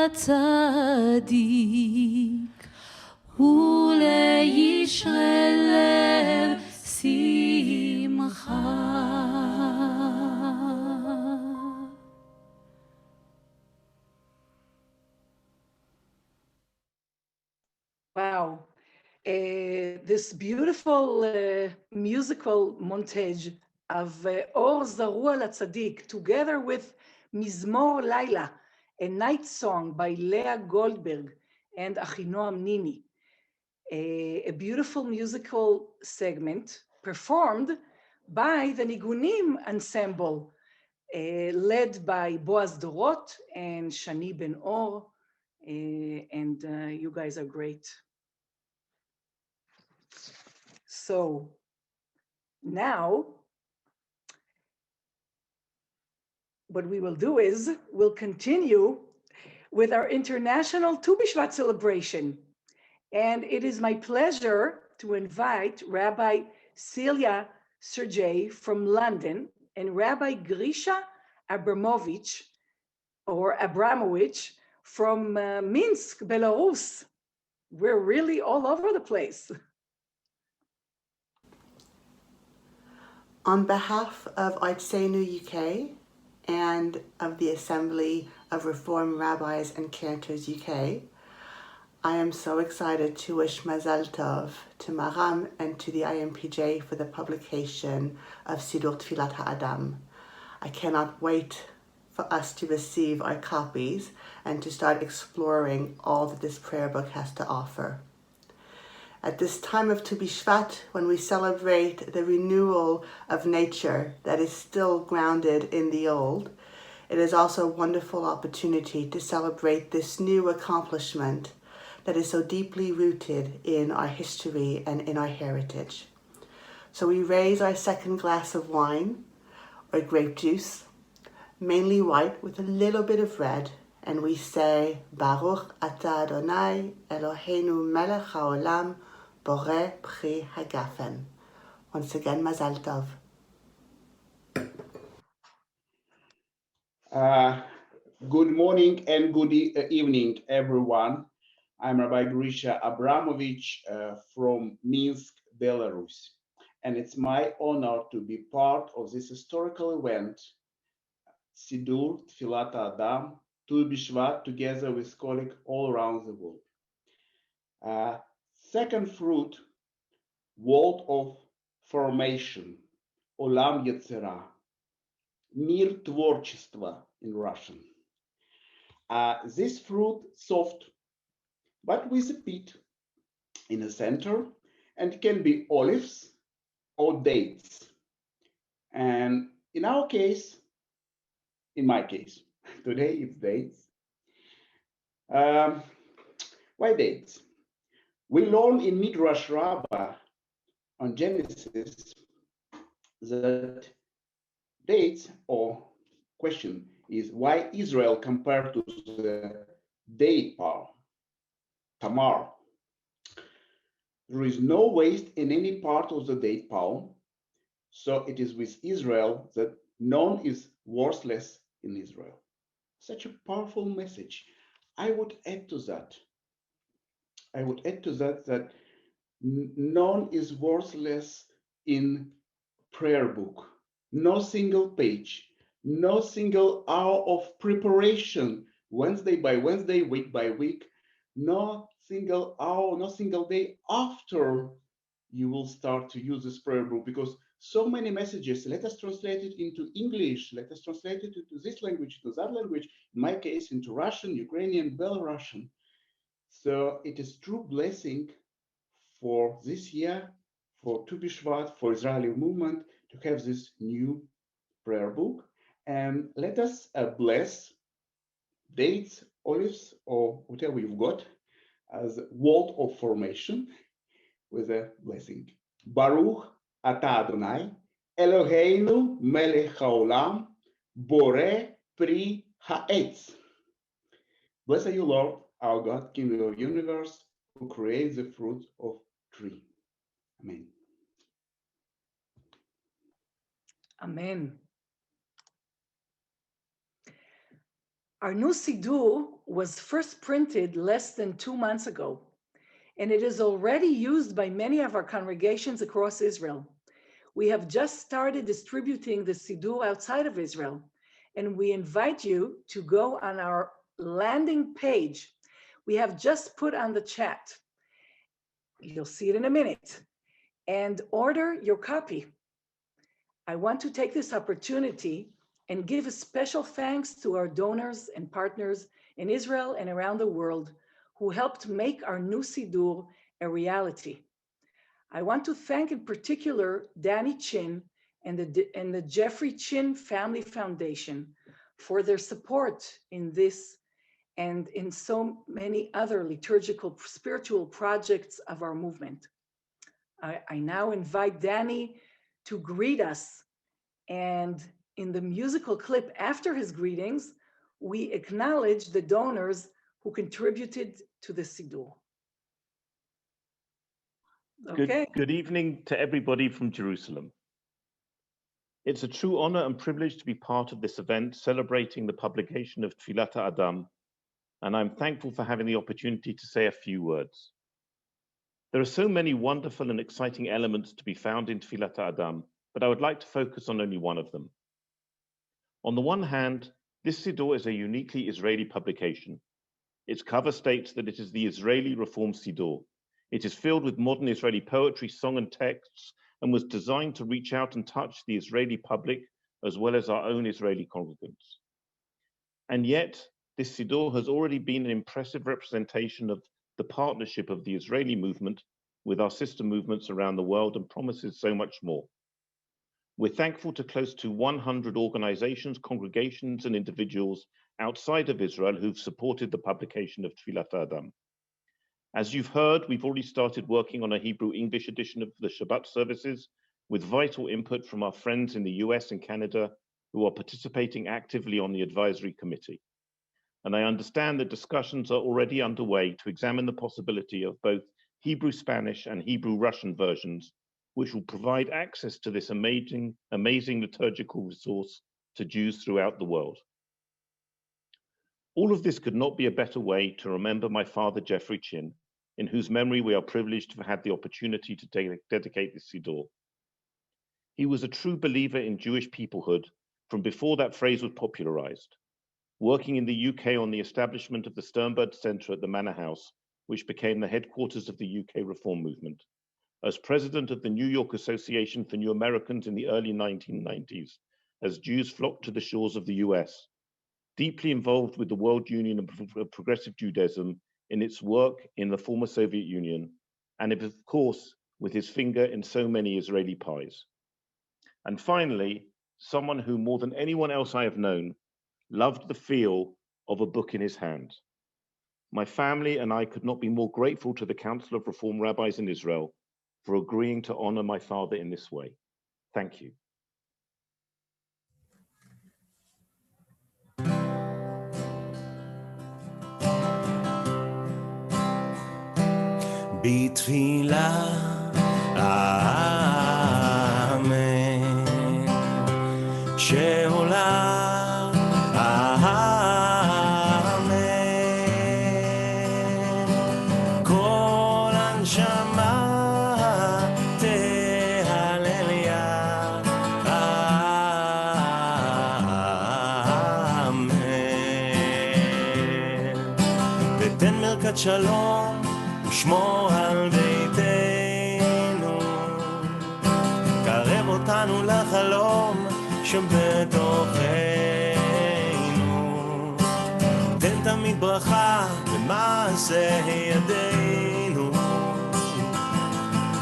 [SPEAKER 9] הצדיק ולישרי לב שמחה.
[SPEAKER 2] Wow. This beautiful musical montage of Or Zarua Latzadik, together with Mizmor Laila, a night song by Leah Goldberg and Achinoam Nini. A beautiful musical segment performed by the Nigunim Ensemble, led by Boaz Dorot and Shani Ben Or, and you guys are great. So now, what we will do is we'll continue with our international Tu B'Shvat celebration. And it is my pleasure to invite Rabbi Celia Sergey from London and Rabbi Grisha Abramovich from Minsk, Belarus. We're really all over the place.
[SPEAKER 15] On behalf of Artsenu UK and of the Assembly of Reform Rabbis and Cantors UK, I am so excited to wish Mazal Tov to MARAM and to the IMPJ for the publication of Siddur Tfillat HaAdam. I cannot wait for us to receive our copies and to start exploring all that this prayer book has to offer. At this time of Tu B'Shvat, when we celebrate the renewal of nature that is still grounded in the old, it is also a wonderful opportunity to celebrate this new accomplishment that is so deeply rooted in our history and in our heritage. So we raise our second glass of wine or grape juice, mainly white with a little bit of red, and we say, Baruch Ata Adonai Eloheinu Melech HaOlam Boreh Pri Hagafen. Once again, Mazal Tov.
[SPEAKER 16] Good morning and good evening, everyone. I'm Rabbi Grisha Abramovich from Minsk, Belarus. And it's my honor to be part of this historical event, Siddur Tfillat HaAdam, Tu B'Shvat, together with colleagues all around the world. Second fruit, world of formation, Olam Yetzirah, Мир Творчества in Russian. This fruit soft, but with a pit in the center, and can be olives or dates. And in our case, in my case, today it's dates. Why dates? We learn in Midrash Rabbah on Genesis that dates, or question is why Israel compared to the date palm, Tamar. There is no waste in any part of the date palm, so it is with Israel that none is worthless in Israel. Such a powerful message. I would add to that that none is worthless in prayer book. No single page, no single hour of preparation, Wednesday by Wednesday, week by week, no single hour, no single day after you will start to use this prayer book, because so many messages, let us translate it into English, let us translate it into this language, into that language, in my case, into Russian, Ukrainian, Belarusian. So it is true blessing for this year, for Tu B'Shvat, for Israeli movement, to have this new prayer book. And let us bless dates, olives, or whatever you've got as world of formation with a blessing. Baruch Ata Adonai Eloheinu Melech HaOlam Boreh Pri Ha'etz. Blessed are you, Lord, our God, King of the universe, who creates the fruit of tree. Amen.
[SPEAKER 2] Amen. Our new Siddur was first printed less than 2 months ago, and it is already used by many of our congregations across Israel. We have just started distributing the Siddur outside of Israel, and we invite you to go on our landing page. We have just put on the chat. You'll see it in a minute, and order your copy. I want to take this opportunity and give a special thanks to our donors and partners in Israel and around the world who helped make our new Siddur a reality. I want to thank in particular Danny Chin and the Jeffrey Chin Family Foundation for their support in this and in so many other liturgical spiritual projects of our movement. I now invite Danny to greet us, and in the musical clip after his greetings, we acknowledge the donors who contributed to the Siddur. Okay.
[SPEAKER 17] Good evening to everybody from Jerusalem. It's a true honor and privilege to be part of this event celebrating the publication of Tfillat HaAdam, and I'm thankful for having the opportunity to say a few words. There are so many wonderful and exciting elements to be found in Tfillat HaAdam, but I would like to focus on only one of them. On the one hand, this Siddur is a uniquely Israeli publication. Its cover states that it is the Israeli Reform Siddur. It is filled with modern Israeli poetry, song, and texts, and was designed to reach out and touch the Israeli public as well as our own Israeli congregants. And yet, this Siddur has already been an impressive representation of the partnership of the Israeli movement with our sister movements around the world and promises so much more. We're thankful to close to 100 organizations, congregations, and individuals outside of Israel who've supported the publication of Tfillat HaAdam. As you've heard, we've already started working on a Hebrew-English edition of the Shabbat services with vital input from our friends in the US and Canada who are participating actively on the advisory committee. And I understand that discussions are already underway to examine the possibility of both Hebrew-Spanish and Hebrew-Russian versions, which will provide access to this amazing liturgical resource to Jews throughout the world. All of this could not be a better way to remember my father, Jeffrey Chin, in whose memory we are privileged to have had the opportunity to dedicate this Siddur. He was a true believer in Jewish peoplehood from before that phrase was popularized, working in the UK on the establishment of the Sternberg Centre at the Manor House, which became the headquarters of the UK Reform movement, as president of the New York Association for New Americans in the early 1990s, as Jews flocked to the shores of the US, deeply involved with the World Union of Progressive Judaism in its work in the former Soviet Union, and of course, with his finger in so many Israeli pies. And finally, someone who more than anyone else I have known, loved the feel of a book in his hand. My family and I could not be more grateful to the Council of Reform Rabbis in Israel for agreeing to honor my father in this way. Thank you.
[SPEAKER 1] בתפילה אמן שעולה אמן כל הנשמה תהלליה אמן ותן מלכת שלום ושמור על ביתנו, קרב אותנו לחלום שבתוכנו, תן תמיד ברכה במעשה ידינו,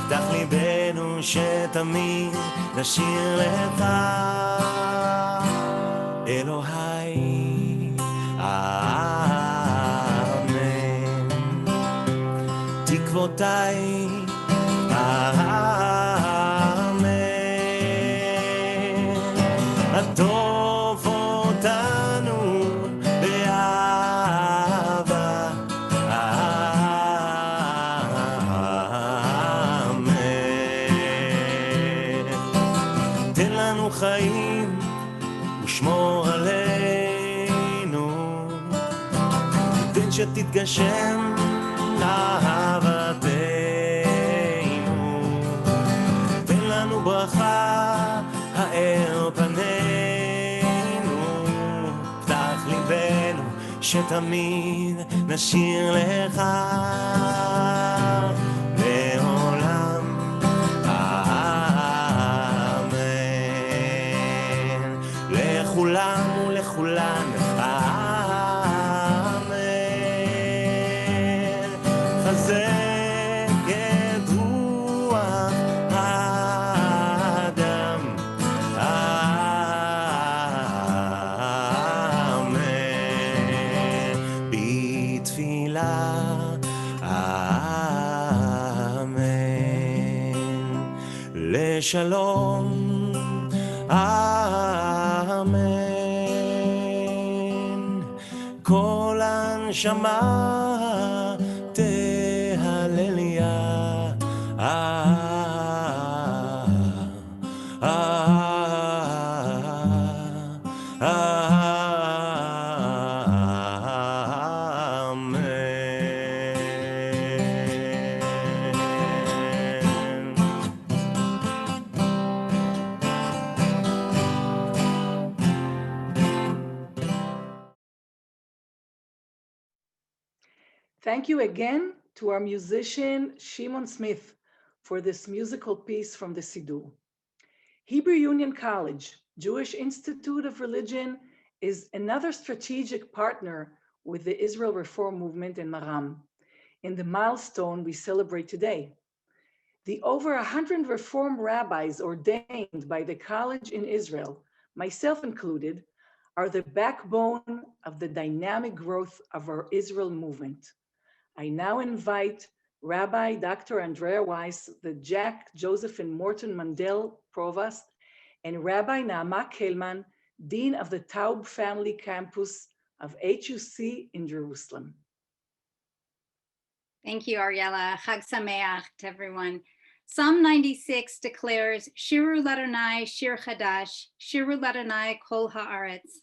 [SPEAKER 1] פתח ליבנו שתמיד נשיר לך אלוהי תקוותיי אמן עטוף אותנו באהבה אמן תן לנו חיים ושמור עלינו תתגשם אהבתנו. תן לנו ברכה האר פנינו, פתח ליבנו שתמיד נשיר לך לעולם. אמן. לכולם ולכולן אמן. חזק את רוח האדם. אמן. בתפילה אמן. לשלום אמן. כל הנשמה תהלליה.
[SPEAKER 2] Thank you again to our musician Shimon Smith for this musical piece from the Siddur. Hebrew Union College, Jewish Institute of Religion, is another strategic partner with the Israel Reform Movement and MARAM in the milestone we celebrate today. The over 100 Reform rabbis ordained by the college in Israel, myself included, are the backbone of the dynamic growth of our Israel movement. I now invite Rabbi Dr. Andrea Weiss, the Jack, Joseph, and Morton Mandel Provost, and Rabbi Naama Kelman, Dean of the Taub Family Campus of HUC in Jerusalem.
[SPEAKER 18] Thank you, Ariella. Chag Sameach to everyone. Psalm 96 declares, Shiru Ladonai Shir Chadash, Shiru Ladonai Kol Haaretz.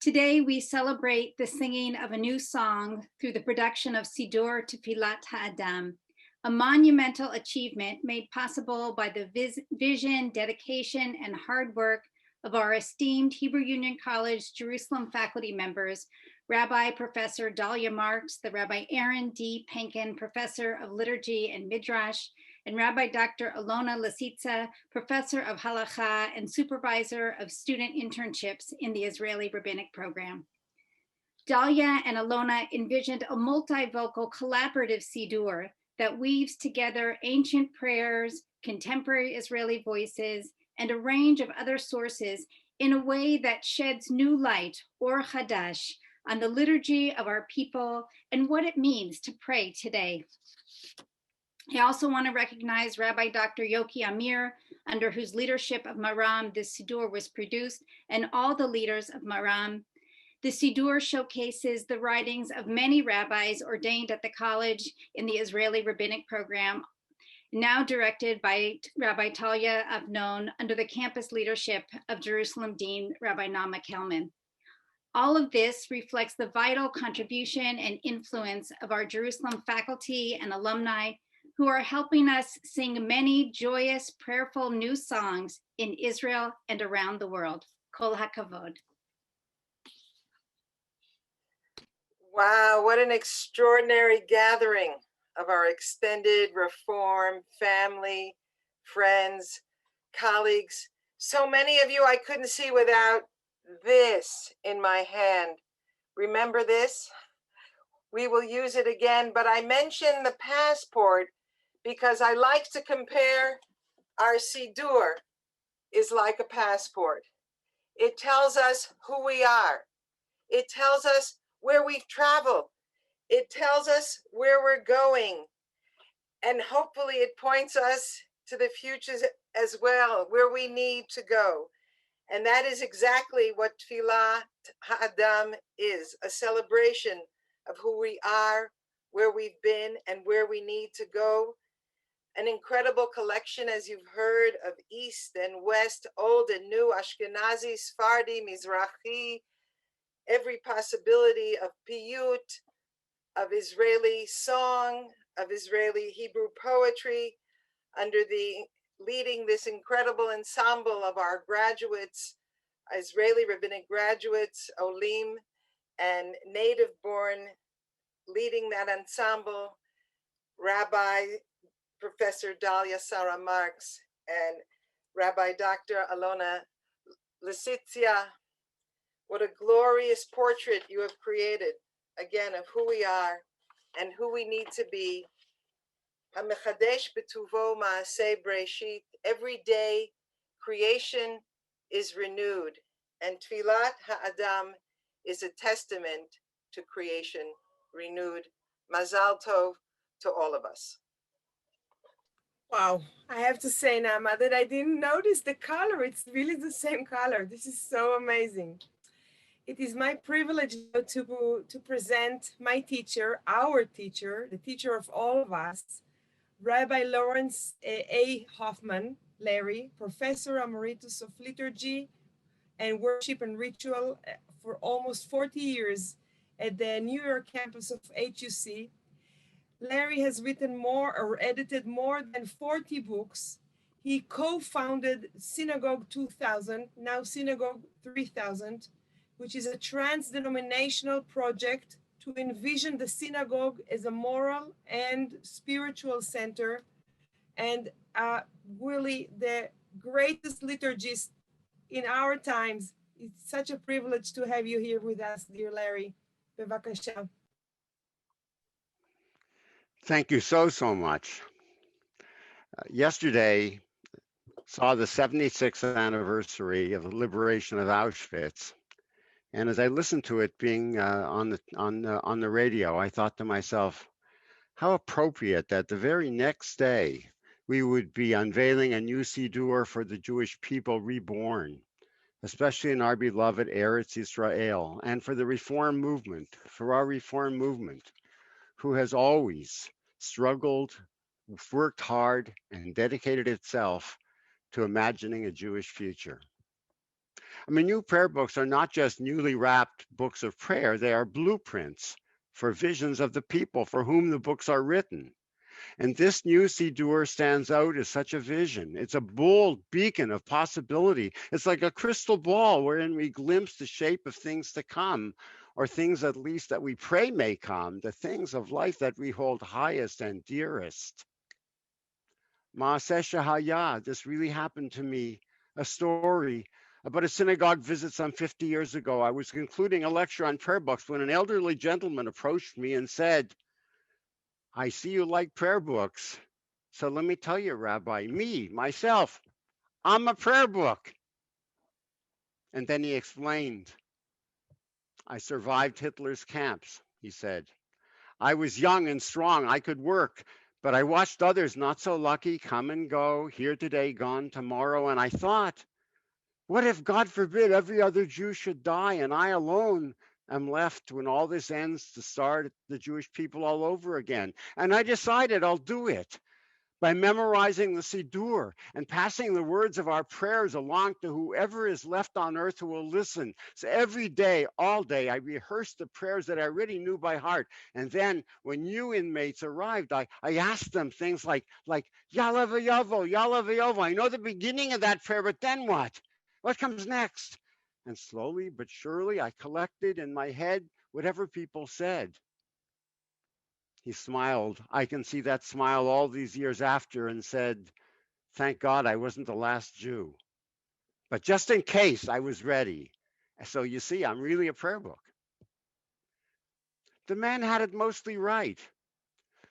[SPEAKER 18] Today, we celebrate the singing of a new song through the production of Siddur Tfillat HaAdam, a monumental achievement made possible by the vision, dedication, and hard work of our esteemed Hebrew Union College Jerusalem faculty members, Rabbi Professor Dalia Marks, the Rabbi Aaron D. Penkin, Professor of Liturgy and Midrash, and Rabbi Dr. Alona Lisitsa, Professor of Halacha and Supervisor of Student Internships in the Israeli Rabbinic Program. Dalia and Alona envisioned a multi-vocal collaborative Siddur that weaves together ancient prayers, contemporary Israeli voices, and a range of other sources in a way that sheds new light, or chadash, on the liturgy of our people and what it means to pray today. I also want to recognize Rabbi Dr. Yoki Amir, under whose leadership of MARAM this Siddur was produced, and all the leaders of MARAM. The Siddur showcases the writings of many rabbis ordained at the college in the Israeli Rabbinic Program, now directed by Rabbi Talia Avnon under the campus leadership of Jerusalem Dean Rabbi Naama Kelman. All of this reflects the vital contribution and influence of our Jerusalem faculty and alumni who are helping us sing many joyous, prayerful new songs in Israel and around the world. Kol HaKavod.
[SPEAKER 7] Wow, what an extraordinary gathering of our extended Reform family, friends, colleagues. So many of you I couldn't see without this in my hand. Remember this? We will use it again, but I mentioned the passport because I like to compare our Siddur is like a passport. It tells us who we are. It tells us where we've traveled. It tells us where we're going. And hopefully it points us to the futures as well, where we need to go. And that is exactly what Tfillat HaAdam is, a celebration of who we are, where we've been, and where we need to go. An incredible collection, as you've heard, of East and West, Old and New, Ashkenazi, Sephardi, Mizrahi, every possibility of piyut, of Israeli song, of Israeli Hebrew poetry, under the leading this incredible ensemble of our graduates, Israeli rabbinic graduates, Olim, and native-born, leading that ensemble, Rabbi Professor Dalia Sarah Marks and Rabbi Dr. Alona Lisitzia. What a glorious portrait you have created, again, of who we are and who we need to be. HaMechadesh b'tuvo ma'aseh breshit. Every day, creation is renewed, and Tfillat HaAdam is a testament to creation renewed. Mazal tov to all of us. Wow, I have to say, Nama, that I didn't notice the color. It's really the same color. This is so amazing. It is my privilege to present my teacher, our teacher, the teacher of all of us, Rabbi Lawrence A. Hoffman, Larry, Professor Emeritus of Liturgy and Worship and Ritual for almost 40 years at the New York campus of HUC. Larry has written more or edited more than 40 books. He co-founded Synagogue 2000, now Synagogue 3000, which is a trans-denominational project to envision the synagogue as a moral and spiritual center, and really the greatest liturgist in our times. It's such a privilege to have you here with us, dear Larry. Bevakasha.
[SPEAKER 19] Thank you so much. Yesterday saw the 76th anniversary of the liberation of Auschwitz. And as I listened to it being on the radio, I thought to myself, how appropriate that the very next day we would be unveiling a new Siddur for the Jewish people reborn, especially in our beloved Eretz Israel, and for the Reform movement, for our Reform movement, who has always struggled, worked hard, and dedicated itself to imagining a Jewish future. I mean, new prayer books are not just newly wrapped books of prayer, they are blueprints for visions of the people for whom the books are written. And this new Siddur stands out as such a vision. It's a bold beacon of possibility. It's like a crystal ball wherein we glimpse the shape of things to come, or things at least that we pray may come, the things of life that we hold highest and dearest. Ma'aseh Shehaya, this really happened to me, a story about a synagogue visit some 50 years ago. I was concluding a lecture on prayer books when an elderly gentleman approached me and said, I see you like prayer books. So let me tell you, Rabbi, myself, I'm a prayer book. And then he explained, I survived Hitler's camps, he said. I was young and strong, I could work, but I watched others not so lucky come and go, here today, gone tomorrow, and I thought, what if, God forbid, every other Jew should die and I alone am left when all this ends to start the Jewish people all over again? And I decided I'll do it by memorizing the Siddur and passing the words of our prayers along to whoever is left on earth who will listen. So every day, all day, I rehearsed the prayers that I already knew by heart. And then when new inmates arrived, I asked them things like Yalla v'yavo, Yalla v'yavo. I know the beginning of that prayer, but then what? What comes next? And slowly but surely, I collected in my head whatever people said. He smiled. I can see that smile all these years after, and said, thank God I wasn't the last Jew. But just in case, I was ready. So you see, I'm really a prayer book. The man had it mostly right.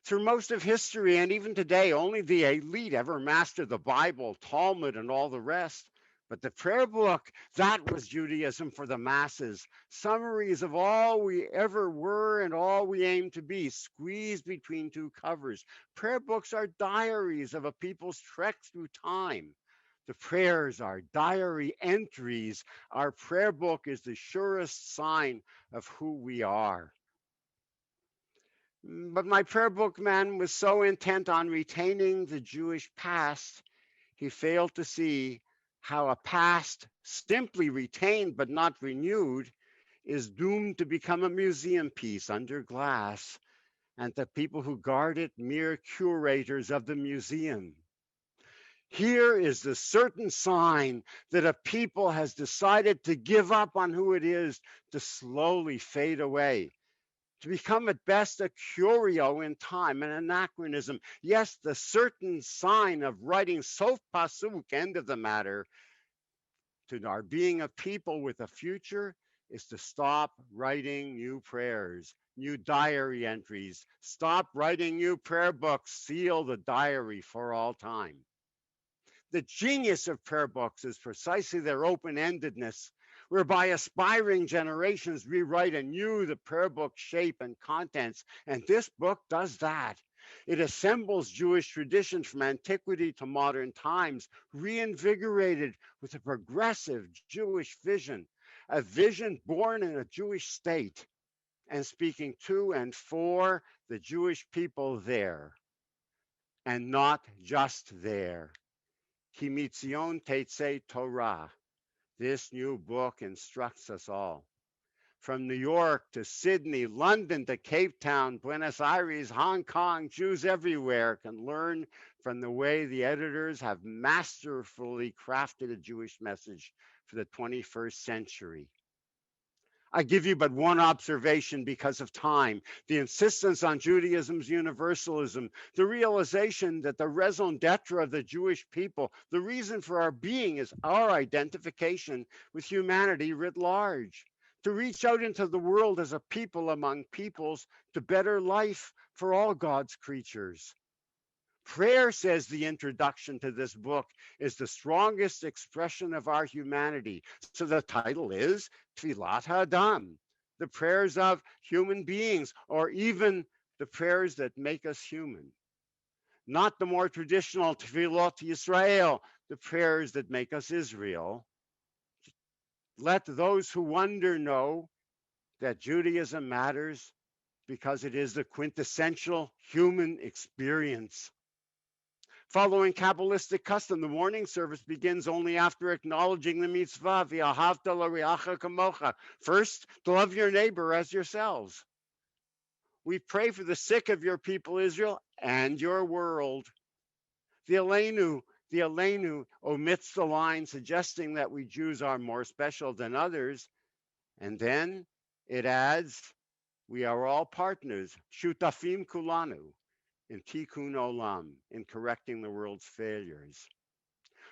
[SPEAKER 19] Through most of history and even today, only the elite ever mastered the Bible, Talmud, and all the rest. But the prayer book, that was Judaism for the masses. Summaries of all we ever were and all we aim to be, squeezed between two covers. Prayer books are diaries of a people's trek through time. The prayers are diary entries. Our prayer book is the surest sign of who we are. But my prayer book man was so intent on retaining the Jewish past, he failed to see how a past simply retained but not renewed is doomed to become a museum piece under glass, and the people who guard it mere curators of the museum. Here is the certain sign that a people has decided to give up on who it is, to slowly fade away, to become at best a curio in time, an anachronism. Yes, the certain sign of writing sof pasuk, end of the matter, to our being a people with a future is to stop writing new prayers, new diary entries, stop writing new prayer books, seal the diary for all time. The genius of prayer books is precisely their open-endedness, whereby aspiring generations rewrite anew the prayer book shape and contents, and this book does that. It assembles Jewish traditions from antiquity to modern times, reinvigorated with a progressive Jewish vision, a vision born in a Jewish state and speaking to and for the Jewish people there, and not just there. Ki mitzion tetzei Torah. This new book instructs us all. From New York to Sydney, London to Cape Town, Buenos Aires, Hong Kong, Jews everywhere can learn from the way the editors have masterfully crafted a Jewish message for the 21st century. I give you but one observation because of time: the insistence on Judaism's universalism, the realization that the raison d'etre of the Jewish people, the reason for our being, is our identification with humanity writ large, to reach out into the world as a people among peoples to better life for all God's creatures. Prayer, says the introduction to this book, is the strongest expression of our humanity. So the title is Tfillat HaAdam, the prayers of human beings, or even the prayers that make us human. Not the more traditional Tfilot Yisrael, the prayers that make us Israel. Let those who wonder know that Judaism matters because it is the quintessential human experience. Following Kabbalistic custom, the morning service begins only after acknowledging the mitzvah, v'ahavta l'reacha kamocha. First, to love your neighbor as yourselves. We pray for the sick of your people, Israel, and your world. The Aleinu omits the line suggesting that we Jews are more special than others. And then it adds, we are all partners, shutafim kulanu, in tikkun olam, in correcting the world's failures.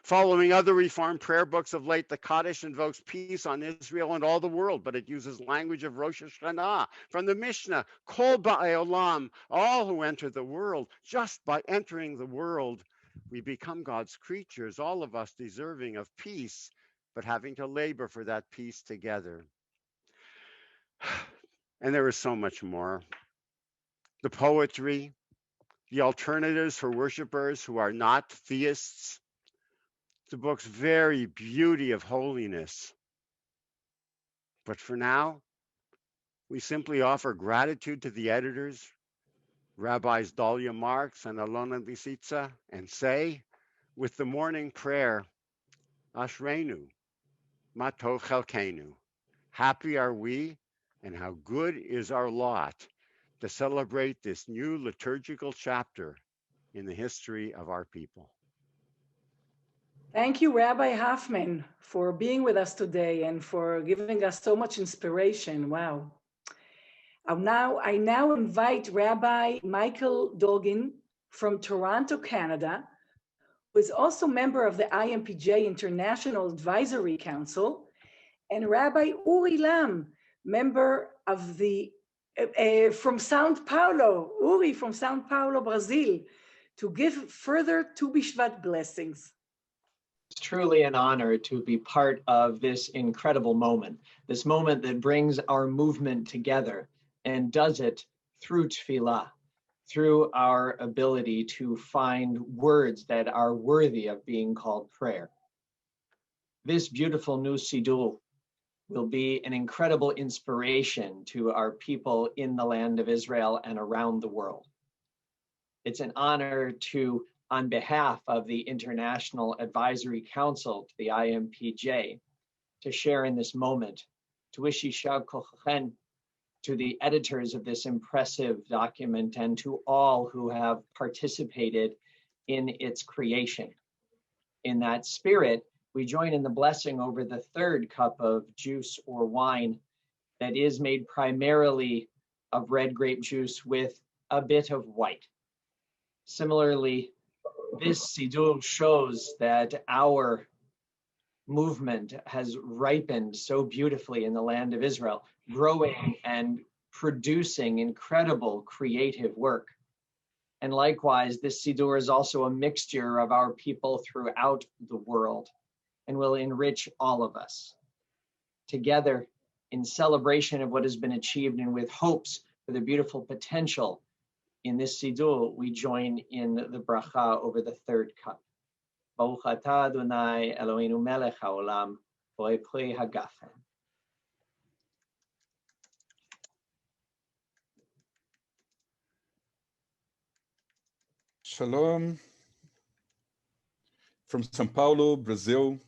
[SPEAKER 19] Following other Reformed prayer books of late, the Kaddish invokes peace on Israel and all the world, but it uses language of Rosh Hashanah from the Mishnah, Kol ba'ei olam, all who enter the world. Just by entering the world, we become God's creatures, all of us deserving of peace, but having to labor for that peace together. And there is so much more. The poetry, the alternatives for worshipers who are not theists, the book's very beauty of holiness. But for now, we simply offer gratitude to the editors, Rabbis Dalia Marks and Alona Lisitsa, and say, with the morning prayer, Ashreinu, Ma tov chelkeinu. Happy are we, and how good is our lot to celebrate this new liturgical chapter in the history of our people.
[SPEAKER 2] Thank you, Rabbi Hoffman, for being with us today and for giving us so much inspiration. Wow. I now invite Rabbi Michael Dolgin from Toronto, Canada, who is also member of the IMPJ International Advisory Council, and Rabbi Uri Lam, member of the from São Paulo, Uri from São Paulo, Brazil, to give further Tu B'Shvat blessings.
[SPEAKER 20] It's truly an honor to be part of this incredible moment, this moment that brings our movement together and does it through tefillah, through our ability to find words that are worthy of being called prayer. This beautiful new Siddur will be an incredible inspiration to our people in the land of Israel and around the world. It's an honor to, on behalf of the International Advisory Council to the IMPJ, to share in this moment, to wish Yishar Kochachen, to the editors of this impressive document, and to all who have participated in its creation. In that spirit, we join in the blessing over the third cup of juice or wine that is made primarily of red grape juice with a bit of white. Similarly, this Siddur shows that our movement has ripened so beautifully in the land of Israel, growing and producing incredible creative work. And likewise, this Siddur is also a mixture of our people throughout the world and will enrich all of us. Together, in celebration of what has been achieved and with hopes for the beautiful potential in this Siddur, we join in the bracha over the third cup. Baruch atah Adonai Eloheinu melech haolam, borei pri hagafen.
[SPEAKER 21] Shalom from São Paulo, Brazil.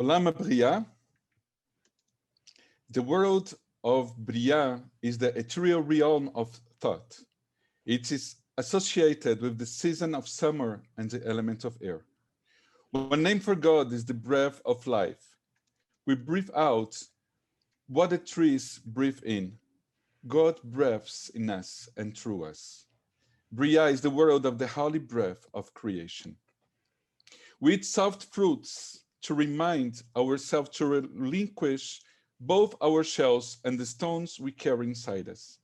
[SPEAKER 21] Olam HaBriah. The world of Briah is the ethereal realm of thought. It is associated with the season of summer and the element of air. One name for God is the breath of life. We breathe out what the trees breathe in. God breathes in us and through us. Briah is the world of the holy breath of creation. We eat soft fruits to remind ourselves to relinquish both our shells and the stones we carry inside us.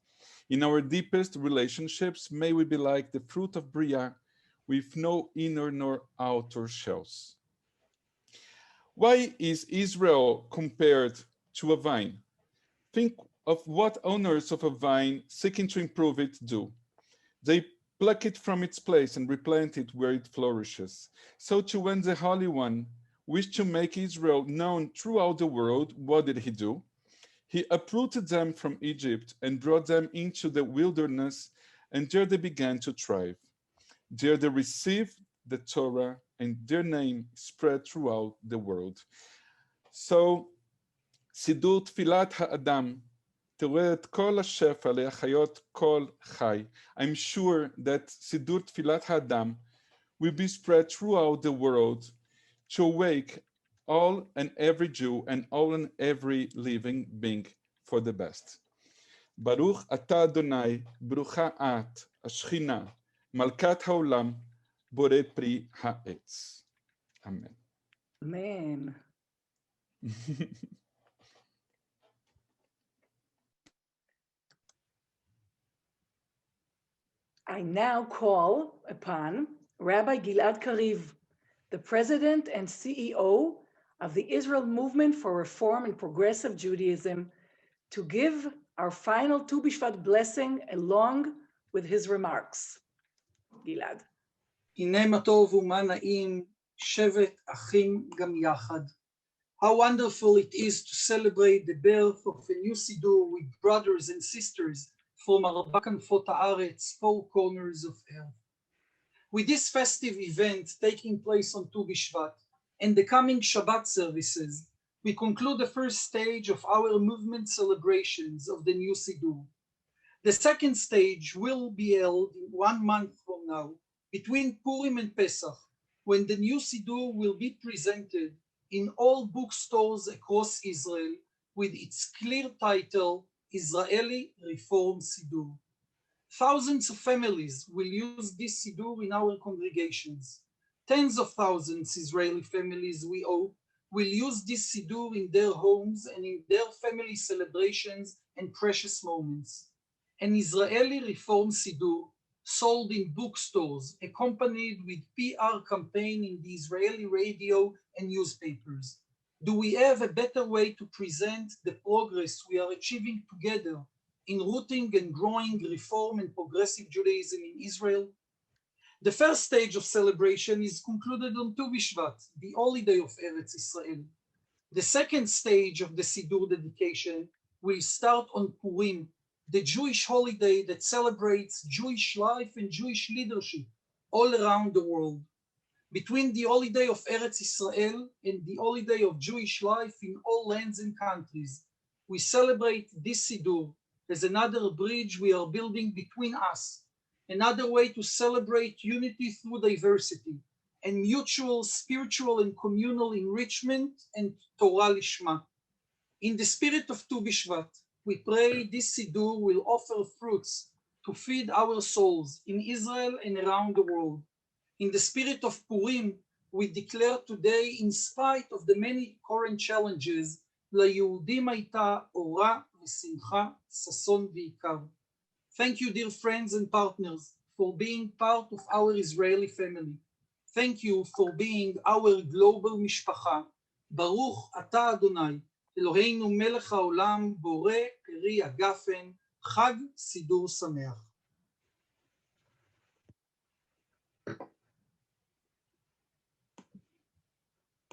[SPEAKER 21] In our deepest relationships, may we be like the fruit of Briah, with no inner nor outer shells. Why is Israel compared to a vine? Think of what owners of a vine seeking to improve it do. They pluck it from its place and replant it where it flourishes. So too, when the Holy One wished to make Israel known throughout the world, what did he do? He uprooted them from Egypt and brought them into the wilderness, and there they began to thrive. There they received the Torah, and their name spread throughout the world. So, Siddur Tfillat HaAdam, תרד כל השפע להחיות כל חי. I'm sure that Siddur Tfillat HaAdam will be spread throughout the world to awake all and every Jew and all and every living being for the best. Baruch atah Adonai, Barucha at, Ashchina, Malkat HaOlam, Borei Pri HaEtz. Amen.
[SPEAKER 2] Amen. I now call upon Rabbi Gilad Kariv, the President and CEO of the Israel Movement for Reform and Progressive Judaism, to give our final Tu B'Shvat blessing along with his remarks. Gilad.
[SPEAKER 22] הנה מה טוב ומה נעים, שבת אחים גם יחד. How wonderful it is to celebrate the birth of a new Siddur with brothers and sisters from ארבע כנפות הארץ, four corners of earth. With this festive event taking place on Tu B'Shvat and the coming Shabbat services, we conclude the first stage of our movement celebrations of the new Siddur. The second stage will be held 1 month from now, between Purim and Pesach, when the new Siddur will be presented in all bookstores across Israel with its clear title, Israeli Reform Siddur. Thousands of families will use this Siddur in our congregations. Tens of thousands Israeli families, we hope, will use this Siddur in their homes and in their family celebrations and precious moments. An Israeli Reform Siddur sold in bookstores, accompanied with PR campaign in the Israeli radio and newspapers. Do we have a better way to present the progress we are achieving together in rooting and growing reform and progressive Judaism in Israel? The first stage of celebration is concluded on Tu B'Shvat, the holiday of Eretz Israel. The second stage of the Siddur dedication will start on Purim, the Jewish holiday that celebrates Jewish life and Jewish leadership all around the world. Between the holiday of Eretz Israel and the holiday of Jewish life in all lands and countries, we celebrate this Siddur as another bridge we are building between us, another way to celebrate unity through diversity, and mutual spiritual and communal enrichment and Torah Lishma. In the spirit of Tu B'Shvat, we pray this Siddur will offer fruits to feed our souls in Israel and around the world. In the spirit of Purim, we declare today, in spite of the many current challenges, ליהודים הייתה אורה ושמחה, ששון ויקר. Thank you, dear friends and partners, for being part of our Israeli family. Thank you for being our global משפחה. ברוך אתה אדוני, אלוהינו מלך העולם, בורא פרי הגפן, חג סידור שמח.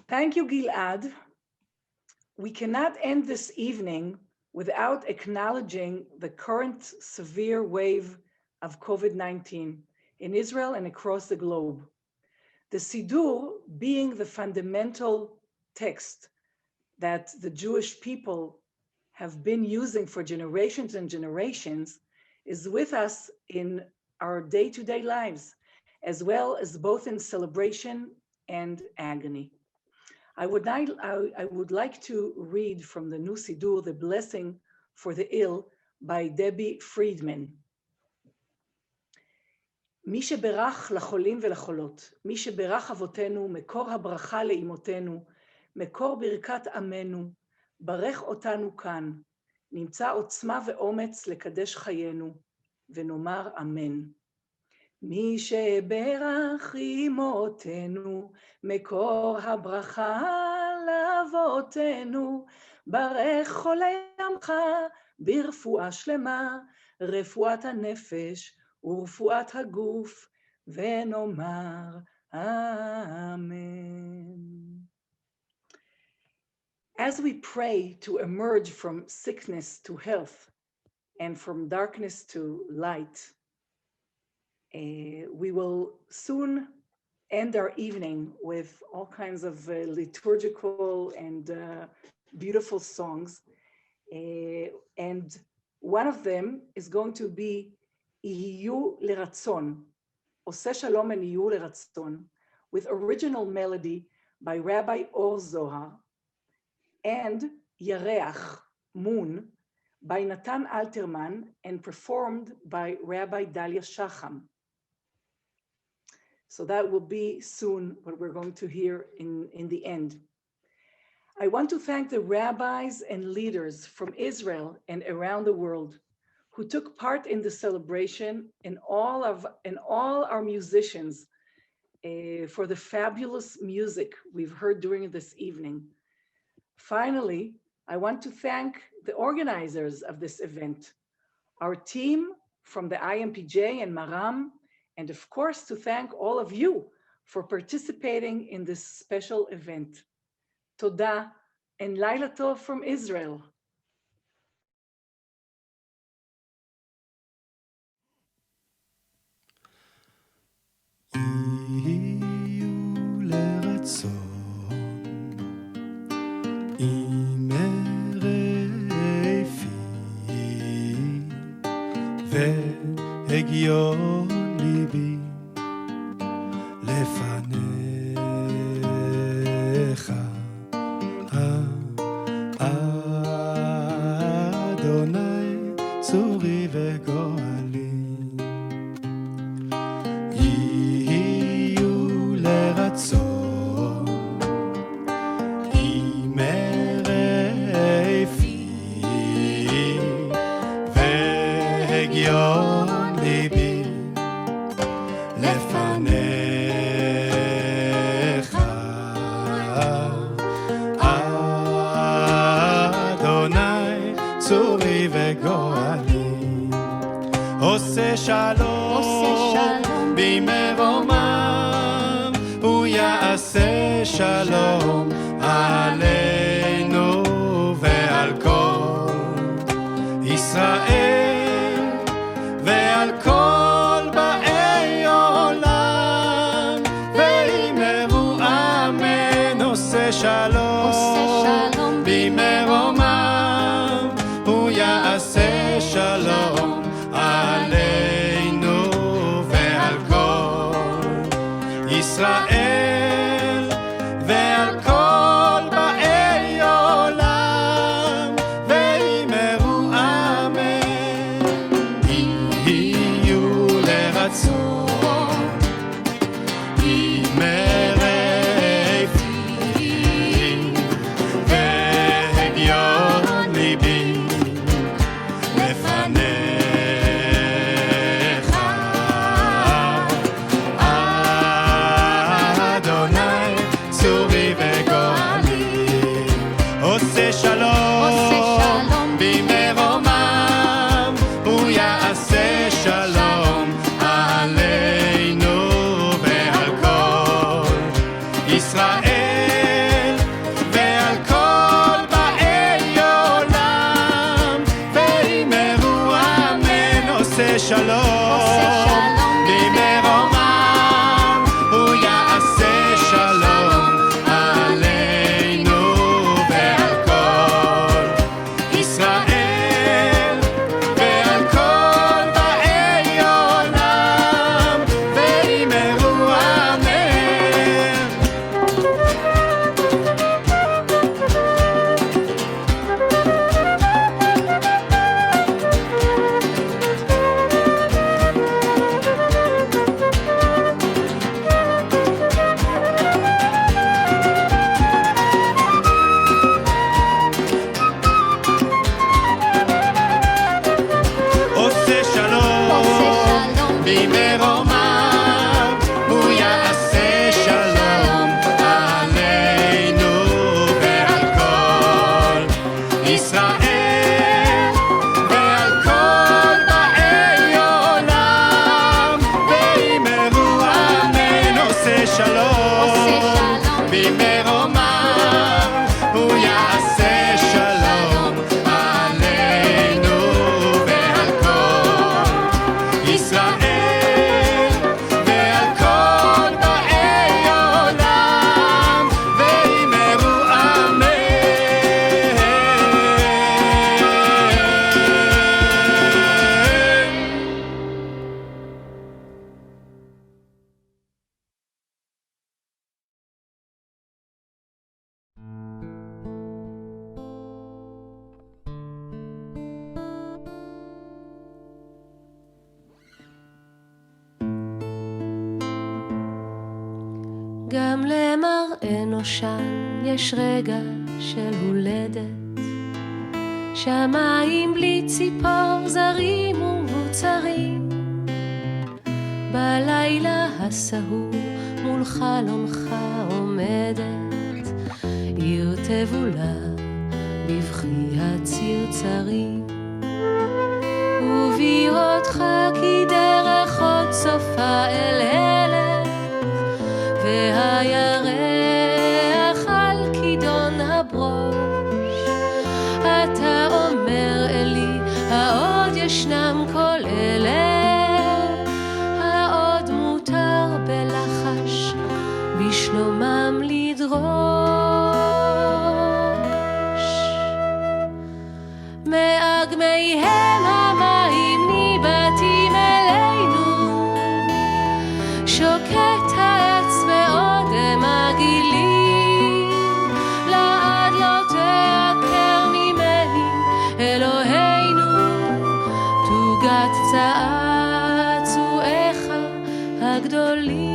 [SPEAKER 2] Thank you, Gilad. We cannot end this evening without acknowledging the current severe wave of COVID-19 in Israel and across the globe. The Siddur, being the fundamental text that the Jewish people have been using for generations and generations, is with us in our day-to-day lives, as well as both in celebration and agony. I would like to read from the new Siddur, The Blessing for the Ill, by Debbie Friedman. מי שברך לחולים ולחולות, מי שברך אבותינו, מקור הברכה לאמותינו, מקור ברכת עמנו, ברך אותנו כאן, נמצא עוצמה ואומץ לקדש חיינו, ונאמר אמן. מי שברך אמותינו, מקור הברכה לאבותינו, ברך חולי עמך ברפואה שלמה, רפואת הנפש ורפואת הגוף, ונאמר אמן. As we pray to emerge from sickness to health and from darkness to light, we will soon end our evening with all kinds of liturgical and beautiful songs. And one of them is going to be יהיו לרצון, עושה שלום and יהיו לרצון, with original melody by Rabbi Or Zohar, and Yareach, Moon, by Natan Alterman and performed by Rabbi Dalia Shacham. So that will be soon what we're going to hear in the end. I want to thank the rabbis and leaders from Israel and around the world who took part in the celebration, and all our musicians for the fabulous music we've heard during this evening. Finally, I want to thank the organizers of this event, our team from the IMPJ and MARAM, and of course to thank all of you for participating in this special event. Toda and Laila Tov from Israel.
[SPEAKER 1] יהיו לרצון עם רפי והגיון ליבי לפניך אדוני צורי וגואלי רצון עם רפי והגיון ליבי לפניך אדוני צורי וגואלי עושה שלום במרומם הוא יעשה שלום עלינו ועל כל ישראל ועל כל באי עולם ואמרו אמן עושה שלום במרומם ישראל ועל כל באי עולם ואמרו אמן. יהיו לרצון ימרי פי והגיון ליבי לפניך אדוני צורי וגואלי. עושה שלום במרומם הוא יעשה שלום עלינו ועל כל ישראל ועל כל באי עולם ואמרו אמן. עושה שלום במרומם הוא יעשה שלום עלינו ועל כל ישראל ועל כל באי עולם ואמרו אמן. עושה שלום במרומם הוא יעשה שלום עלינו ועל כל ישראל ועל כל באי עולם ואמרו אמן. עושה שלום במרומם הוא יעשה שלום עלינו ועל כל ישראל ועל כל באי עולם ואמרו אמן.
[SPEAKER 9] גם למראה נושן יש רגע של הולדת, שמיים בלי ציפור זרים ומבוצרים, בלילה הסהור מול חלונך עומדת עיר תבולה בבכי הצרצרים, וביראותך כי דרך עוד סופה אל הלך, והירח על כידון הברוש. אתה אומר אלי העוד ישנם כל אלה, העוד מותר בלחש בשלומם לדרוש. מאגמיהם המים ניבטים אלינו, שוקט העץ ואודם הגילים, לעד לא תעקר ממני אלוהינו, תוגת צעצועיך הגדולים.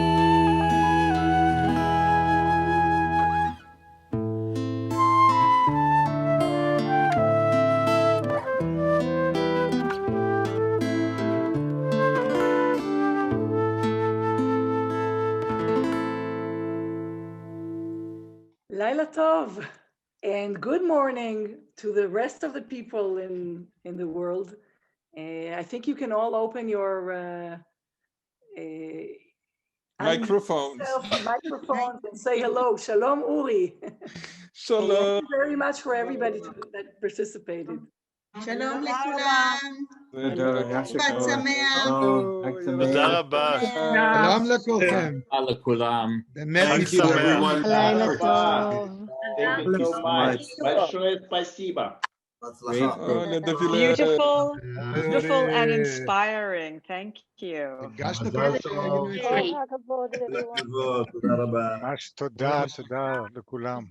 [SPEAKER 2] Laila Tov, and good morning to the rest of the people in the world. I think you can all open your
[SPEAKER 21] microphones
[SPEAKER 2] and say hello. Shalom, Uri.
[SPEAKER 21] Shalom.
[SPEAKER 2] Thank you very much for everybody that participated.
[SPEAKER 11] שלום לכולם. חג שמח.
[SPEAKER 1] תודה רבה.
[SPEAKER 3] שלום לכולכם.
[SPEAKER 4] לכולם.
[SPEAKER 3] באמת
[SPEAKER 4] לילה
[SPEAKER 3] טוב.
[SPEAKER 4] טוב. Thank you so much. Большое спасибо. Beautiful, beautiful and inspiring. Thank you.
[SPEAKER 3] ממש תודה לכולם.